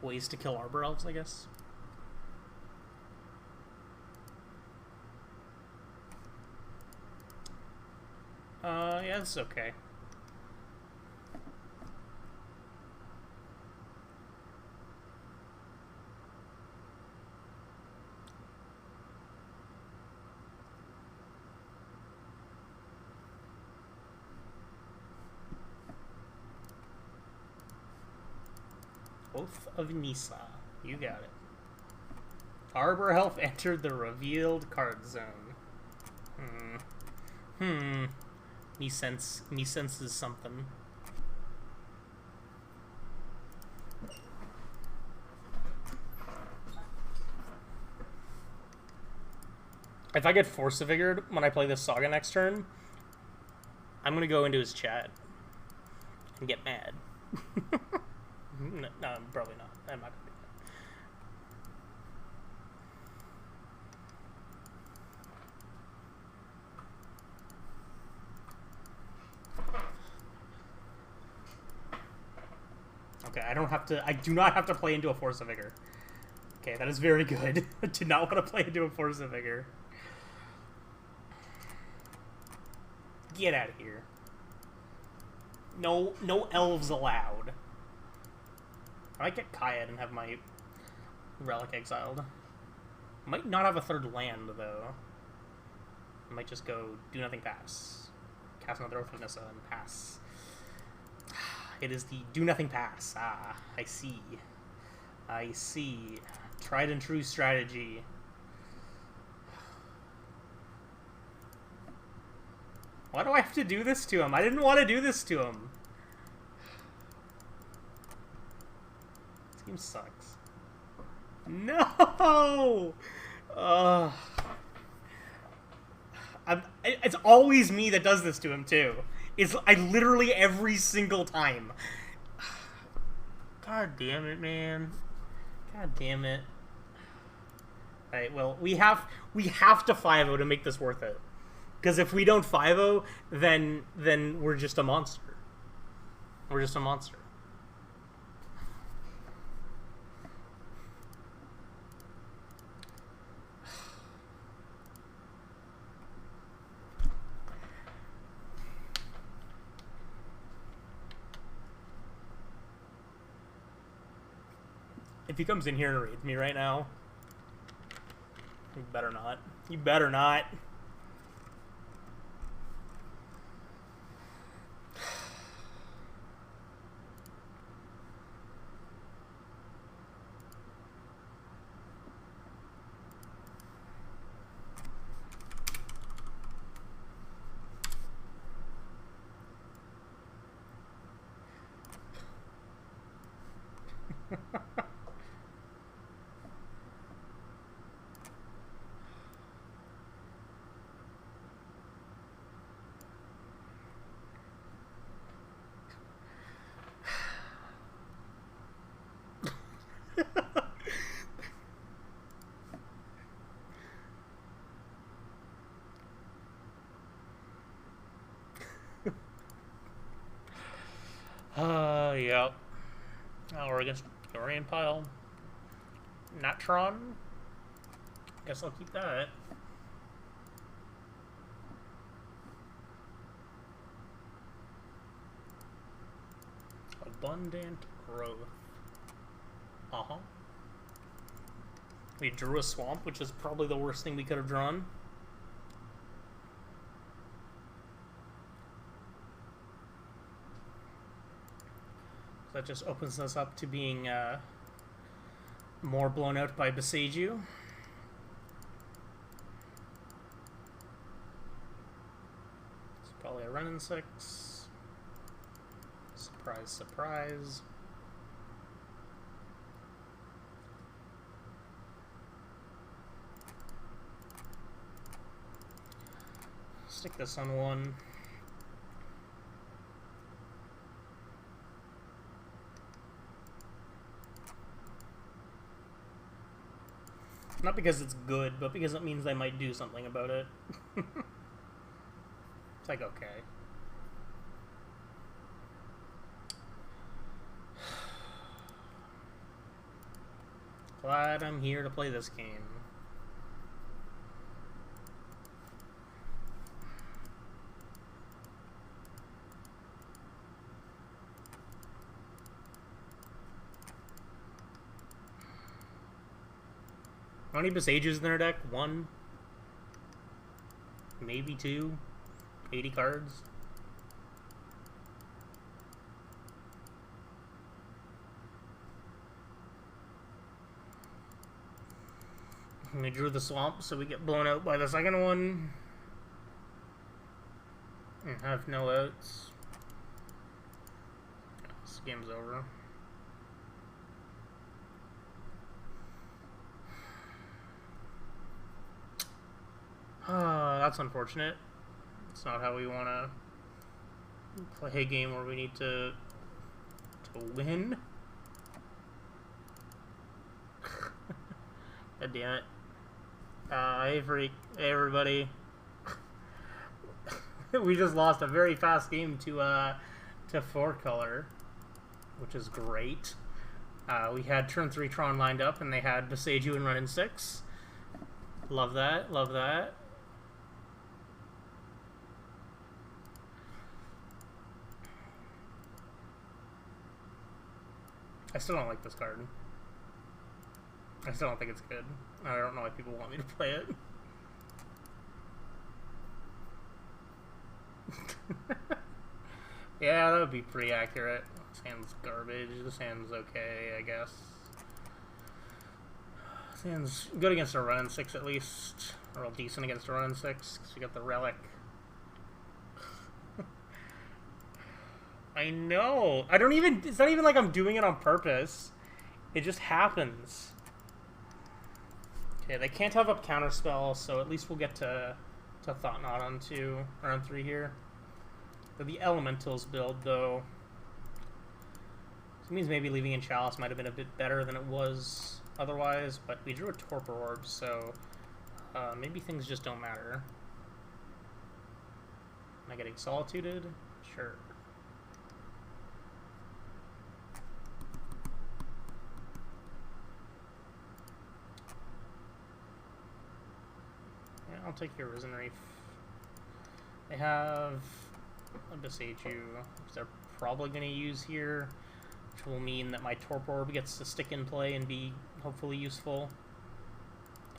ways to kill Arbor Elves, I guess. Yeah, it's okay. Oath of Nisa. You got it. Arbor Elf entered the revealed card zone. Me senses something. If I get Force of Vigor when I play this Saga next turn, I'm gonna go into his chat and get mad. No, probably not. I'm not gonna do that. Okay, I do not have to play into a Force of Vigor. Okay, that is very good. I do not want to play into a Force of Vigor. Get out of here. No elves allowed. I might get Kayad and have my Relic exiled. I might not have a third land, though. I might just go do nothing, pass. Cast another Oath of Nissa and pass. It is the do nothing pass. Ah, I see. I see. Tried and true strategy. Why do I have to do this to him? I didn't want to do this to him. This game sucks. No! It's always me that does this to him, too. I literally every single time. God damn it, man. God damn it. Alright, well, we have to 5-0 to make this worth it. Because if we don't 5-0, then we're just a monster. We're just a monster. If he comes in here and raids me right now, you better not. You better not. Yep. Oh, we're against Orion Pile. Natron? Guess I'll keep that. Abundant growth. Uh-huh. We drew a swamp, which is probably the worst thing we could have drawn. that just opens us up to being more blown out by Beseiju. It's probably a run in 6. Surprise, surprise. Stick this on 1. Not because it's good, but because it means they might do something about it. It's like, okay. Glad I'm here to play this game. How many Besagers in their deck? 1? Maybe 2? 80 cards? We drew the swamp, so we get blown out by the second one. And have no outs. This game's over. That's unfortunate. It's not how we want to play a game where we need to win. God damn it. Hey freak. Hey everybody. We just lost a very fast game to 4-color, which is great. We had turn 3 Tron lined up, and they had Beseiju and run in 6. Love that. Love that. I still don't like this card. I still don't think it's good. I don't know why people want me to play it. Yeah, that would be pretty accurate. This hand's garbage. This hand's okay, I guess. This hand's good against a run in 6 at least. Or decent against a run in 6, because you got the relic. I know. I don't even... It's not even like I'm doing it on purpose. It just happens. Okay, they can't have up Counterspell, so at least we'll get to Thought-Knot on 2, or on 3 here. The Elementals build, though. So it means maybe leaving in Chalice might have been a bit better than it was otherwise, but we drew a Torpor Orb, so maybe things just don't matter. Am I getting Solituded? Sure. I'll take your Risen Reef. They have a Beseiju, which they're probably going to use here, which will mean that my Torpor Orb gets to stick in play and be hopefully useful.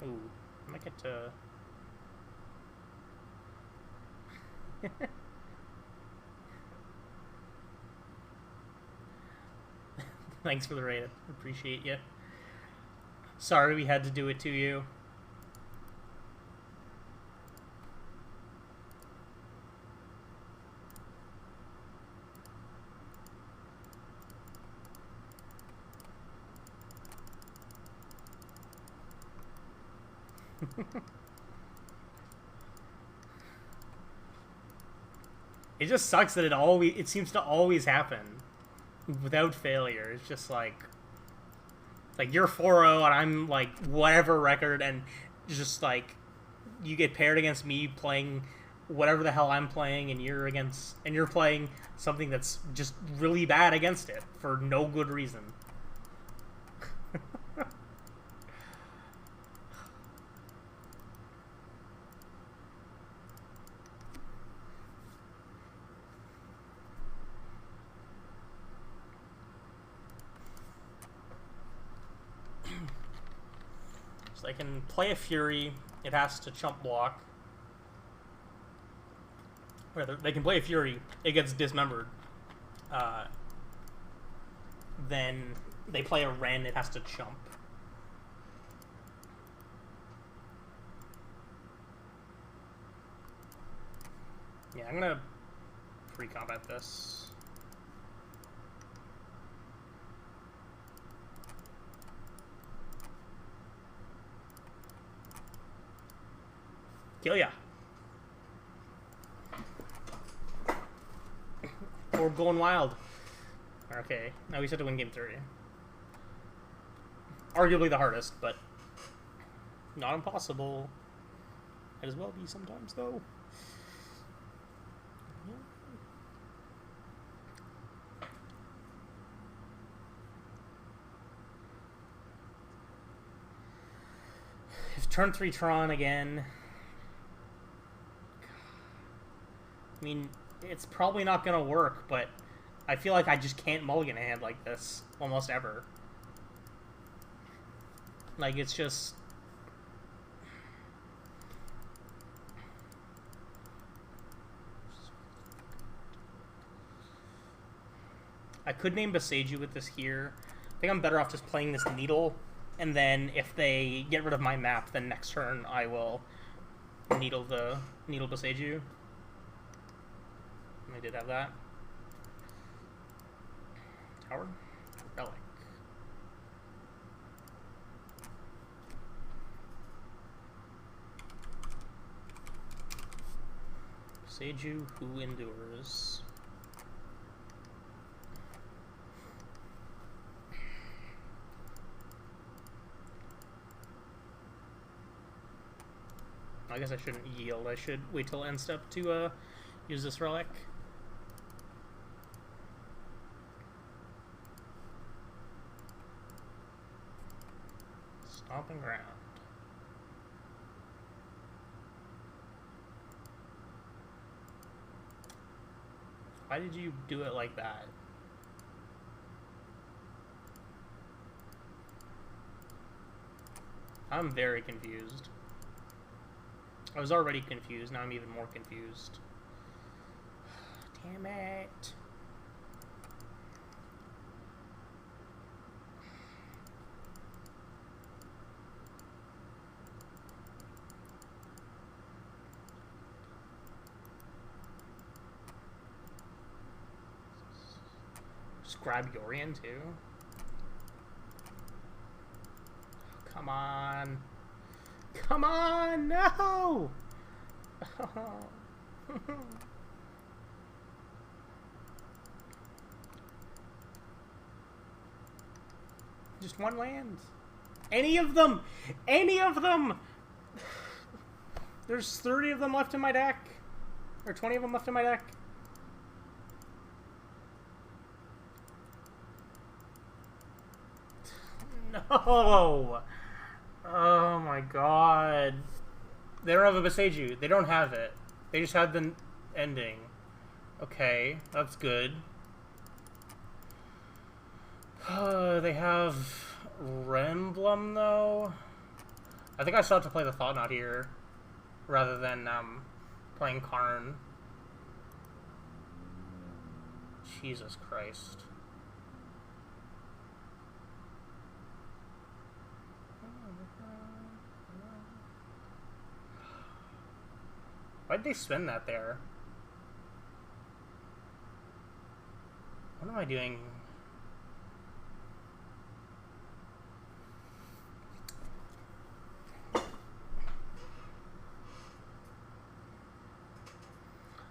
Ooh, I might get to... Thanks for the raid. Appreciate you. Sorry we had to do it to you. It just sucks that it seems to always happen without failure. It's just like you're 4-0 and I'm like whatever record, and just like you get paired against me playing whatever the hell I'm playing, and you're playing something that's just really bad against it for no good reason. So I can play a Fury. It has to chump block. Or they can play a Fury. It gets dismembered. then they play a Ren, it has to chump. Yeah, I'm gonna pre-combat this. Kill ya. We're going wild. Okay, now we just have to win game 3. Arguably the hardest, but not impossible. Might as well be sometimes, though. If turn 3 Tron again. I mean, it's probably not gonna work, but I feel like I just can't mulligan a hand like this almost ever. Like, it's just... I could name Beseiju with this here. I think I'm better off just playing this Needle, and then if they get rid of my map, then next turn I will Needle Beseiju. I did have that. Tower? Relic. Beseiju, who endures. I guess I shouldn't yield. I should wait till end step to use this relic. Stomping ground. Why did you do it like that? I'm very confused. I was already confused, now I'm even more confused. Damn it. Just grab Yorian too? Come on. Come on, no! Just one land. Any of them! Any of them! There's 30 of them left in my deck. Or 20 of them left in my deck. No! Oh my god. They don't have a Beseiju. They don't have it. They just had the ending. Okay, that's good. They have Remblem, though. I think I still have to play the Thought Knot here, rather than playing Karn. Jesus Christ. Why'd they spend that there? What am I doing?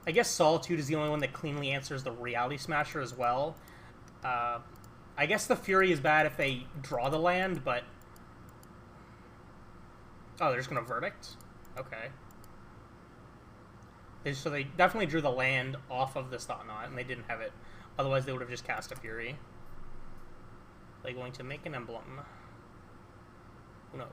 I guess Solitude is the only one that cleanly answers the Reality Smasher as well. I guess the Fury is bad if they draw the land, but... Oh, they're just gonna Verdict? Okay. So they definitely drew the land off of this Thought Knot, and they didn't have it. Otherwise, they would have just cast a Fury. Are they going to make an emblem? Who knows?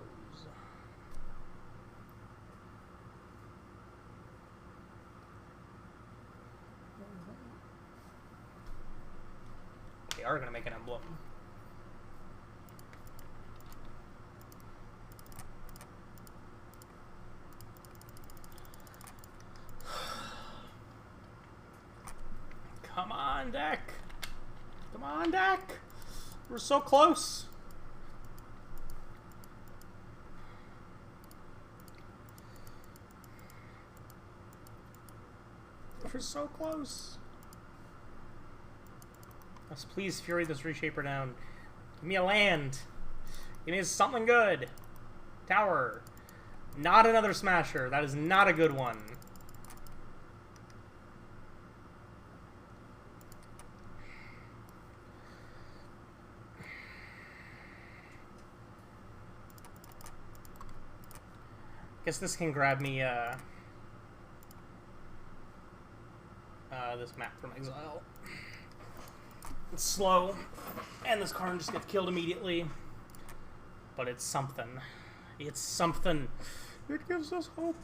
They are going to make an emblem. Come on, deck! Come on, deck! We're so close. We're so close. Let's please Fury this Reshaper down. Give me a land. Give me something good. Tower. Not another Smasher. That is not a good one. Guess this can grab me this map from exile. It's slow, and this card just gets killed immediately. But it's something. It's something. It gives us hope.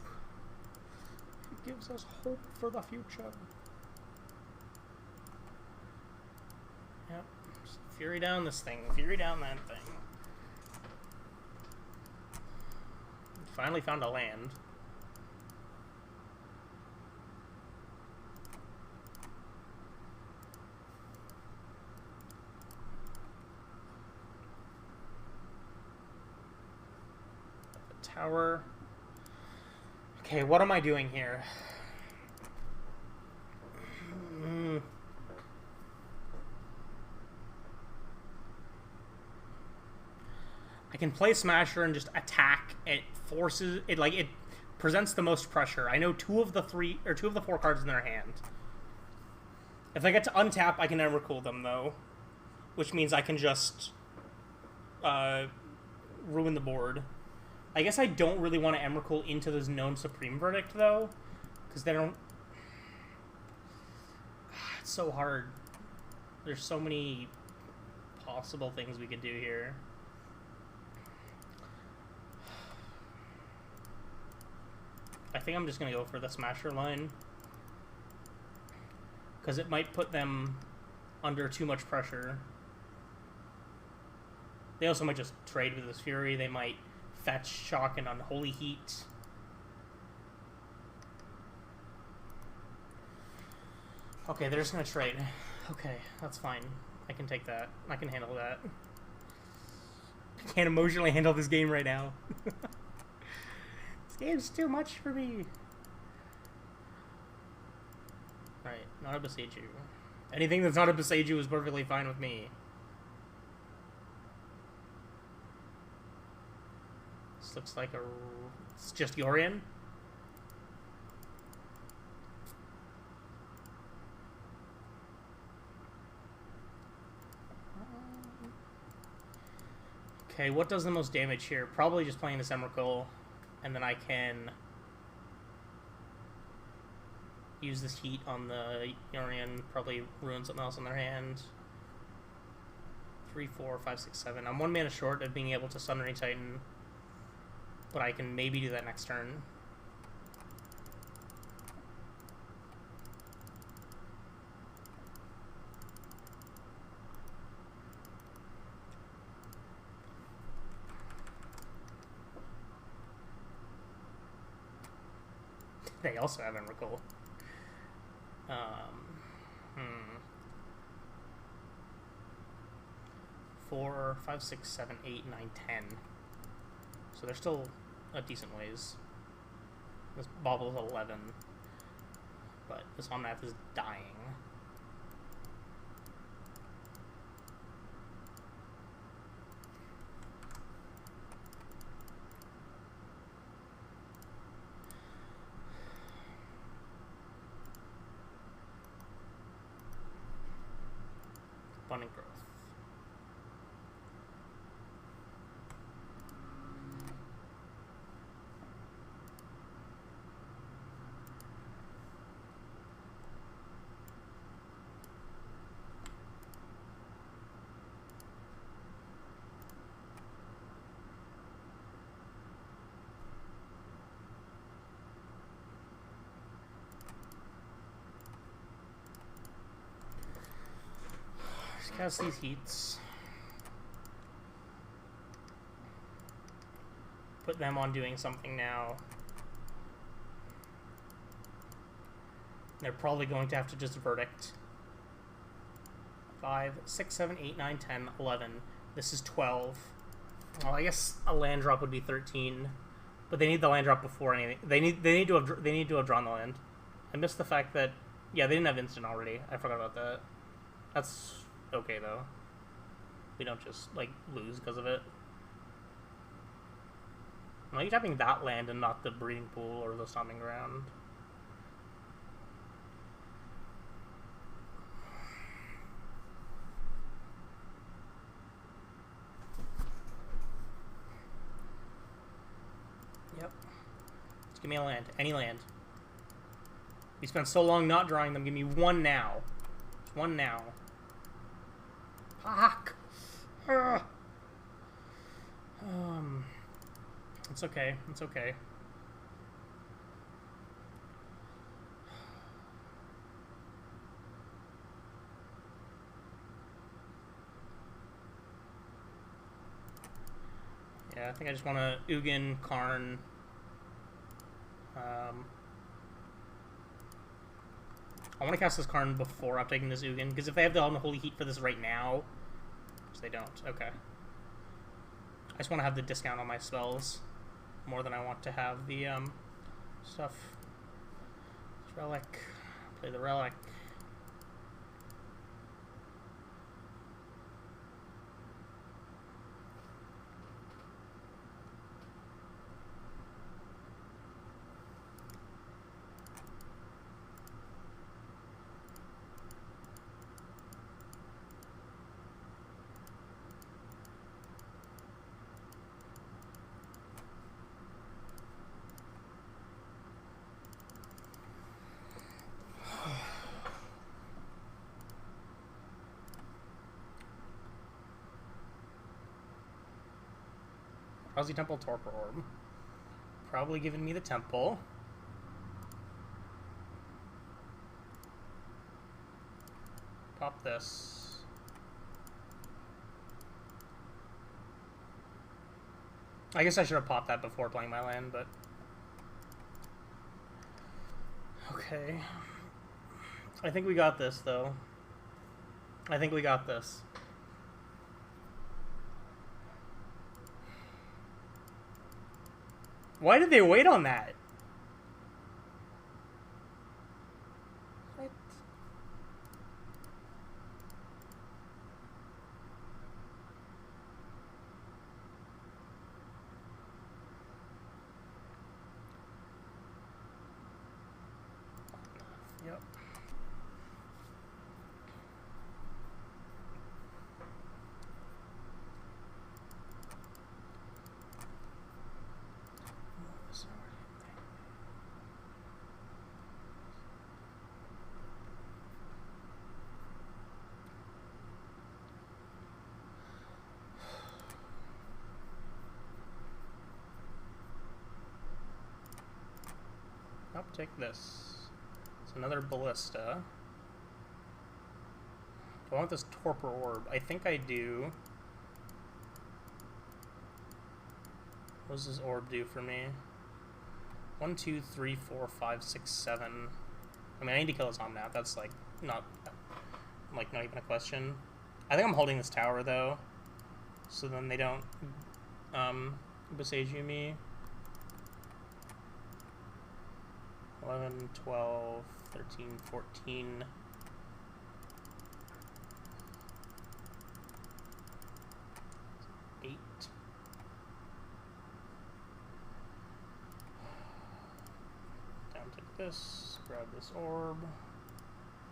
It gives us hope for the future. Yep. Just Fury down this thing. Fury down that thing. Finally found a land. The tower. Okay, what am I doing here? I can play Smasher and just attack. It forces it, like, it presents the most pressure. I know two of the four cards in their hand. If I get to untap, I can never cool them though, which means I can just ruin the board. I guess I don't really want to Emrakul into this known Supreme Verdict though, because they don't. It's so hard. There's so many possible things we could do here. I think I'm just going to go for the Smasher line, because it might put them under too much pressure. They also might just trade with this Fury. They might fetch, shock, and Unholy Heat. Okay, they're just going to trade. Okay, that's fine. I can take that. I can handle that. I can't emotionally handle this game right now. Game's too much for me. Right, not a Beseiju. Anything that's not a Beseiju is perfectly fine with me. This looks like a... It's just Yorion. Okay, what does the most damage here? Probably just playing this Emrakul. And then I can use this heat on the Yorion, probably ruin something else in their hand. 3, 4, 5, 6, 7. I'm 1 mana short of being able to Sundering Titan, but I can maybe do that next turn. They also have Emrakul. 4, 5, 6, 7, 8, 9, 10. So they're still a decent ways. This Bobble's 11. But this Omnath is dying. Abundant Growth. Cast these heats. Put them on doing something now. They're probably going to have to just Verdict. 5, 6, 7, 8, 9, 10, 11. This is 12. Well, I guess a land drop would be 13, but they need the land drop before anything. They need to have drawn the land. I missed the fact that they didn't have instant already. I forgot about that. That's okay though. We don't just like lose because of it. Why are you tapping that land and not the breeding pool or the stomping ground? Yep. Just give me a land. Any land. We spent so long not drawing them. Give me one now. Just one now. Fuck. It's okay. It's okay. Yeah, I think I just want to Ugin, Karn. I want to cast this Karn before I'm taking this Ugin, because if they have the Unholy Heat for this right now, which they don't, okay. I just want to have the discount on my spells more than I want to have the stuff. This Relic, play the Relic. Drowsy Temple, Torpor Orb. Probably giving me the Temple. Pop this. I guess I should have popped that before playing my land, but... Okay. I think we got this, though. I think we got this. Why did they wait on that? What? Yep. I'll take this. It's another Ballista. Do I want this Torpor Orb? I think I do. What does this orb do for me? 1, 2, 3, 4, 5, 6, 7. I mean, I need to kill this Omnath. That's like not even a question. I think I'm holding this tower though, so then they don't Besage me. 11, 12, 13, 14. Down to this, grab this orb,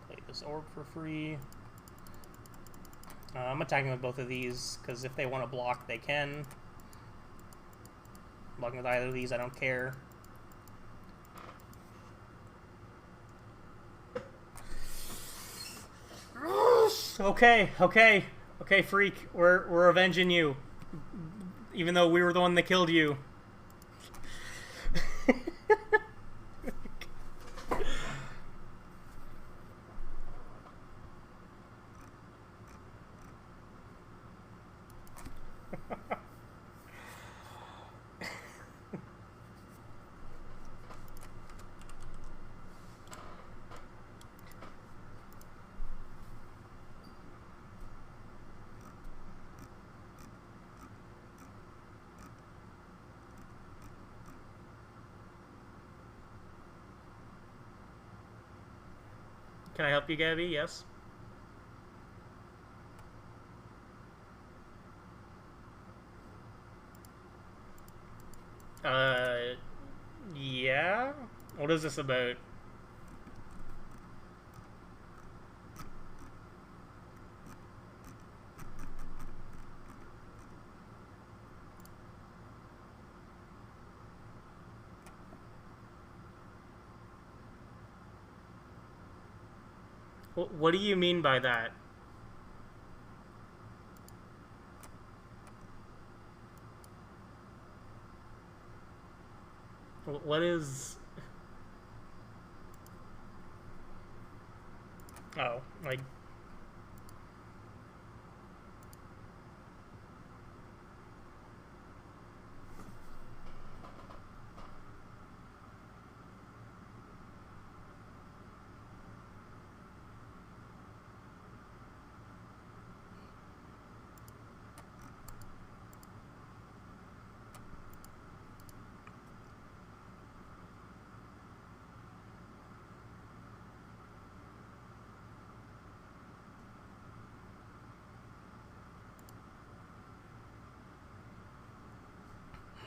play this orb for free. I'm attacking with both of these, because if they want to block, they can. Blocking with either of these, I don't care. Okay, freak. We're avenging you. Even though we were the one that killed you. Can I help you, Gabby? Yes. Yeah? What is this about? What do you mean by that? What is... Oh, like...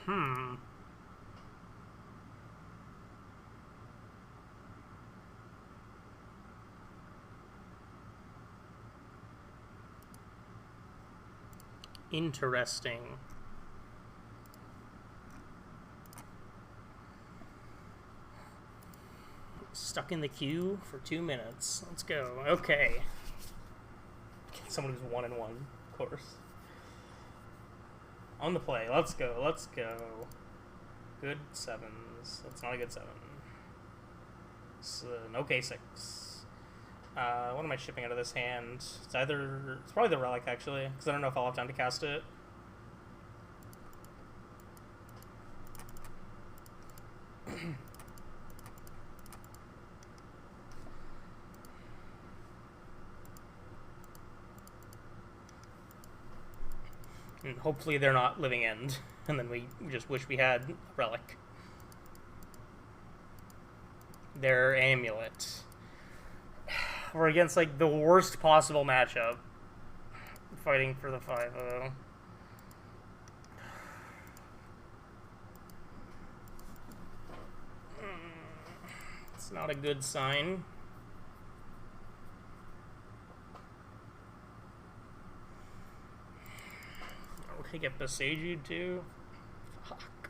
Hmm. Interesting. Stuck in the queue for 2 minutes. Let's go. Okay. Someone who's 1-1, of course. On the play. Let's go. Let's go. Good 7s. That's not a good 7. It's an okay 6. What am I shipping out of this hand? It's probably the Relic, actually, because I don't know if I'll have time to cast it. And hopefully they're not Living End, and then we just wish we had Relic. Their Amulet. We're against, like, the worst possible matchup. Fighting for the 5-0. It's not a good sign. We get Besaged too. Fuck.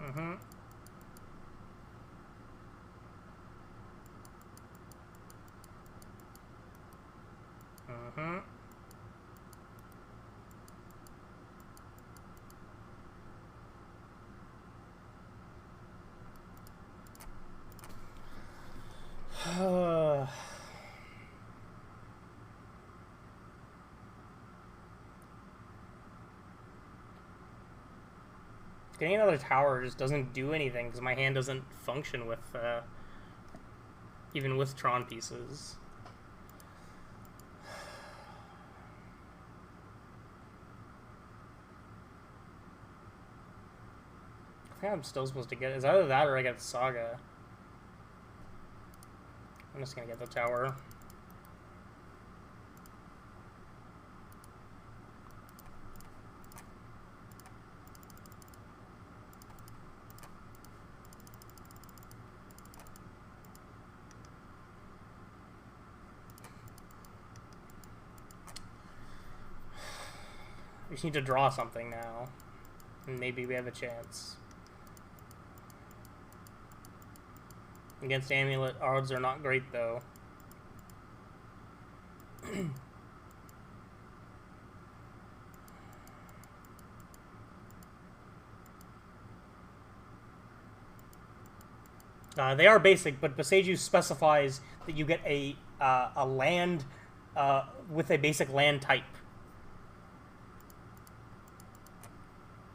Mm-hmm. Mm-hmm. Getting another tower just doesn't do anything because my hand doesn't function with, even with Tron pieces. I think I'm still supposed to get it. It's either that or I get Saga. I'm just gonna get the tower. We just need to draw something now. And maybe we have a chance. Against Amulet, odds are not great, though. They are basic, but Besaged specifies that you get a land with a basic land type.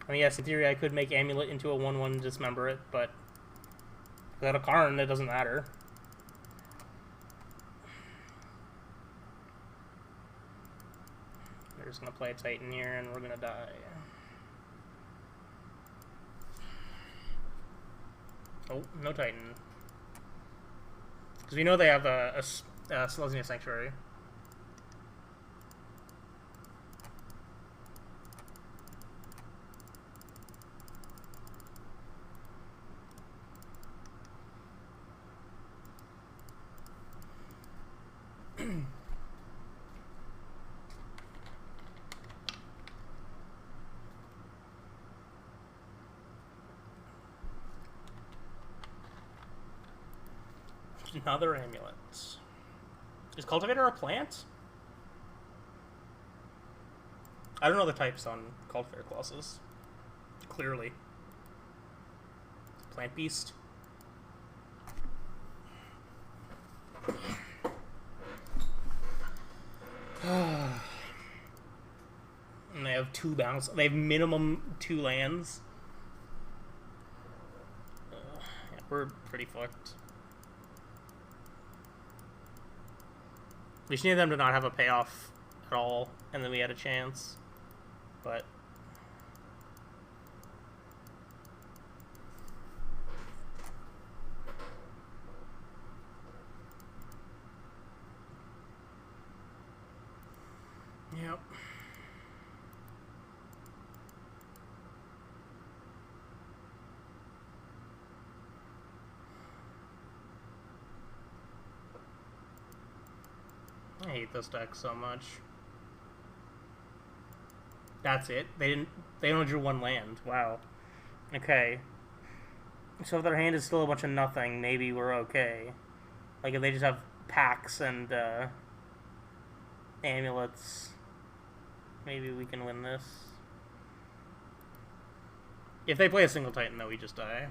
I mean, yes, in theory I could make Amulet into a 1/1 and dismember it, but without a Karn, it doesn't matter. We're just gonna play a Titan here, and we're gonna die. Oh, no Titan. Because we know they have a Selesnya Sanctuary. Another amulet. Is Cultivator a plant? I don't know the types on Cultivator Colossus. Clearly. Plant Beast. And they have 2 bounce. They have minimum 2 lands. Yeah, we're pretty fucked. We just needed them to not have a payoff at all, and then we had a chance. But yep. I hate this deck so much. That's it. They only drew 1 land. Wow. Okay. So if their hand is still a bunch of nothing, maybe we're okay. Like if they just have packs and amulets, maybe we can win this. If they play a single Titan, though, we just die.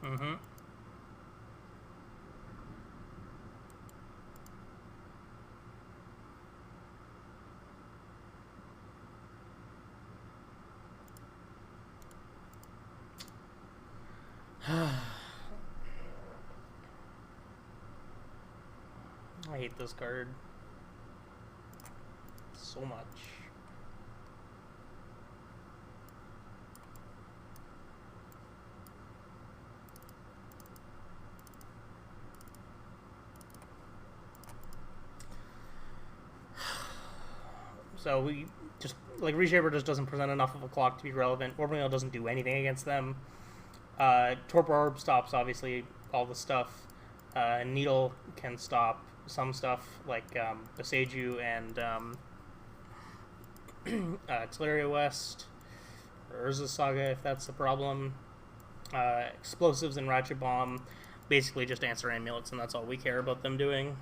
Mm-hmm. I hate this card so much. So we just, like, Reshaper just doesn't present enough of a clock to be relevant. Orbital doesn't do anything against them. Torpor Orb stops, obviously, all the stuff. Needle can stop some stuff, like Beseiju and Exlaria West, or Urza Saga, if that's the problem. Explosives and Ratchet Bomb basically just answer amulets, and that's all we care about them doing.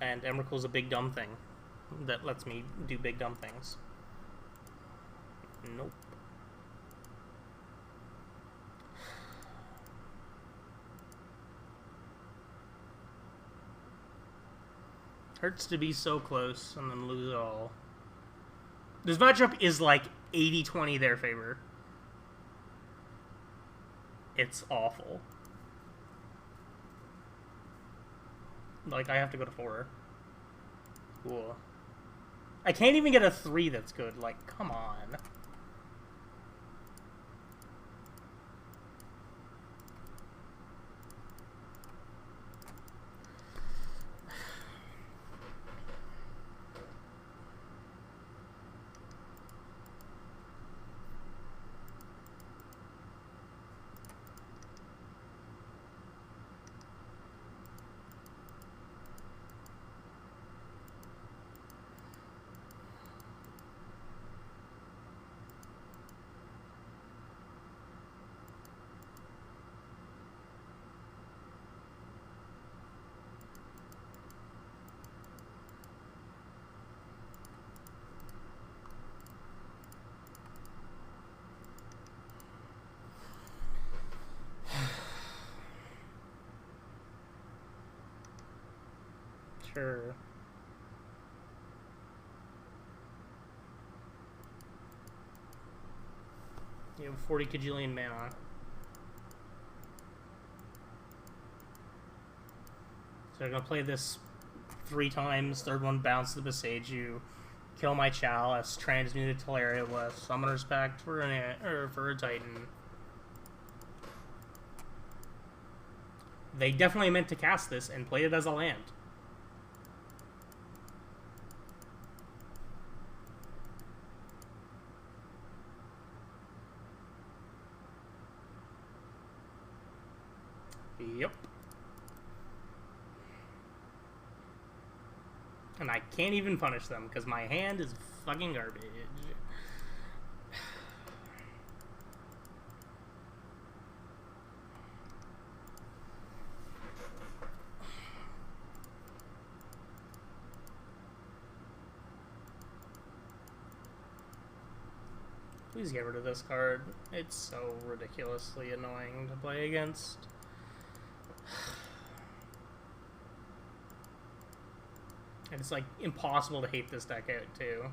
And Emrakul's a big dumb thing that lets me do big dumb things. Nope. Hurts to be so close and then lose it all. This matchup is like 80-20 their favor. It's awful. Like, I have to go to 4. Cool. I can't even get a 3 that's good. Like, come on. Sure. You have 40 kajillion mana. So I'm gonna play this 3 times. Third one, bounce the Beseiju, kill my Chalice, transmute it Teleria with Summoner's Pact for a Titan. They definitely meant to cast this and play it as a land. Yep. And I can't even punish them because my hand is fucking garbage. Please get rid of this card. It's so ridiculously annoying to play against. And it's like impossible to hate this deck out too.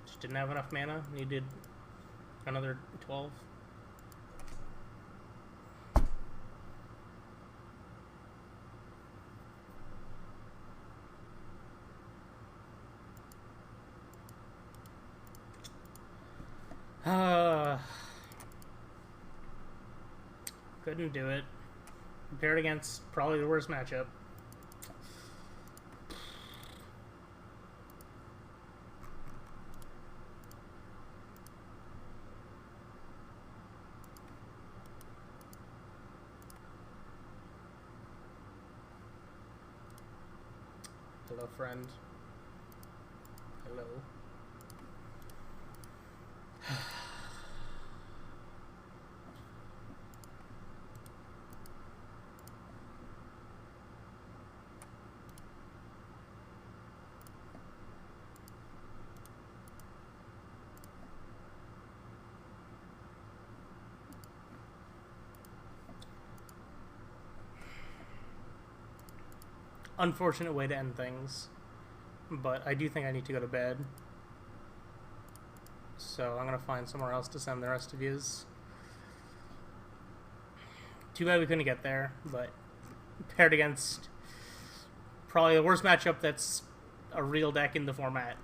Just didn't have enough mana. Needed another 12. Couldn't do it. Compared against probably the worst matchup. Hello, friend. Hello. Unfortunate way to end things, but I do think I need to go to bed, so I'm gonna find somewhere else to send the rest of yous. Too bad we couldn't get there, but paired against probably the worst matchup that's a real deck in the format,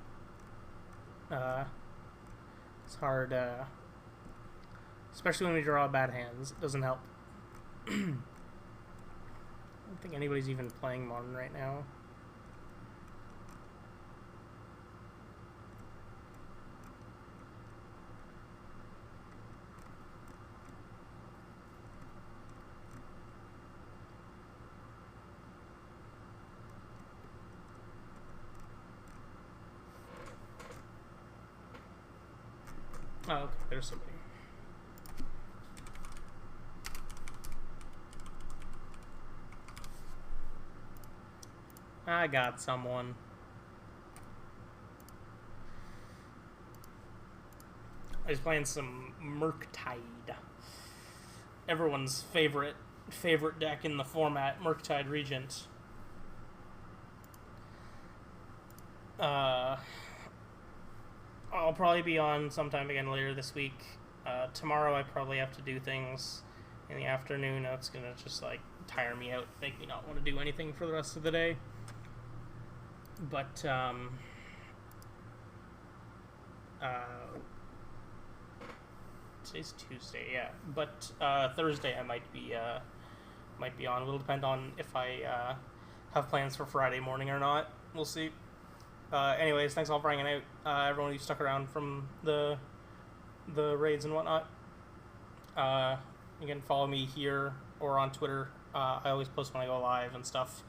it's hard, especially when we draw bad hands. It doesn't help. I don't think anybody's even playing Modern right now. Oh, okay, there's somebody. I got someone. I was playing some Murktide. Everyone's favorite deck in the format, Murktide Regent. I'll probably be on sometime again later this week. Tomorrow I probably have to do things in the afternoon. It's gonna just like tire me out, make me not want to do anything for the rest of the day. But today's Tuesday, yeah. But Thursday I might be on. It'll depend on if I have plans for Friday morning or not. We'll see. Anyways, thanks all for hanging out. Everyone who stuck around from the raids and whatnot. You can follow me here or on Twitter. I always post when I go live and stuff.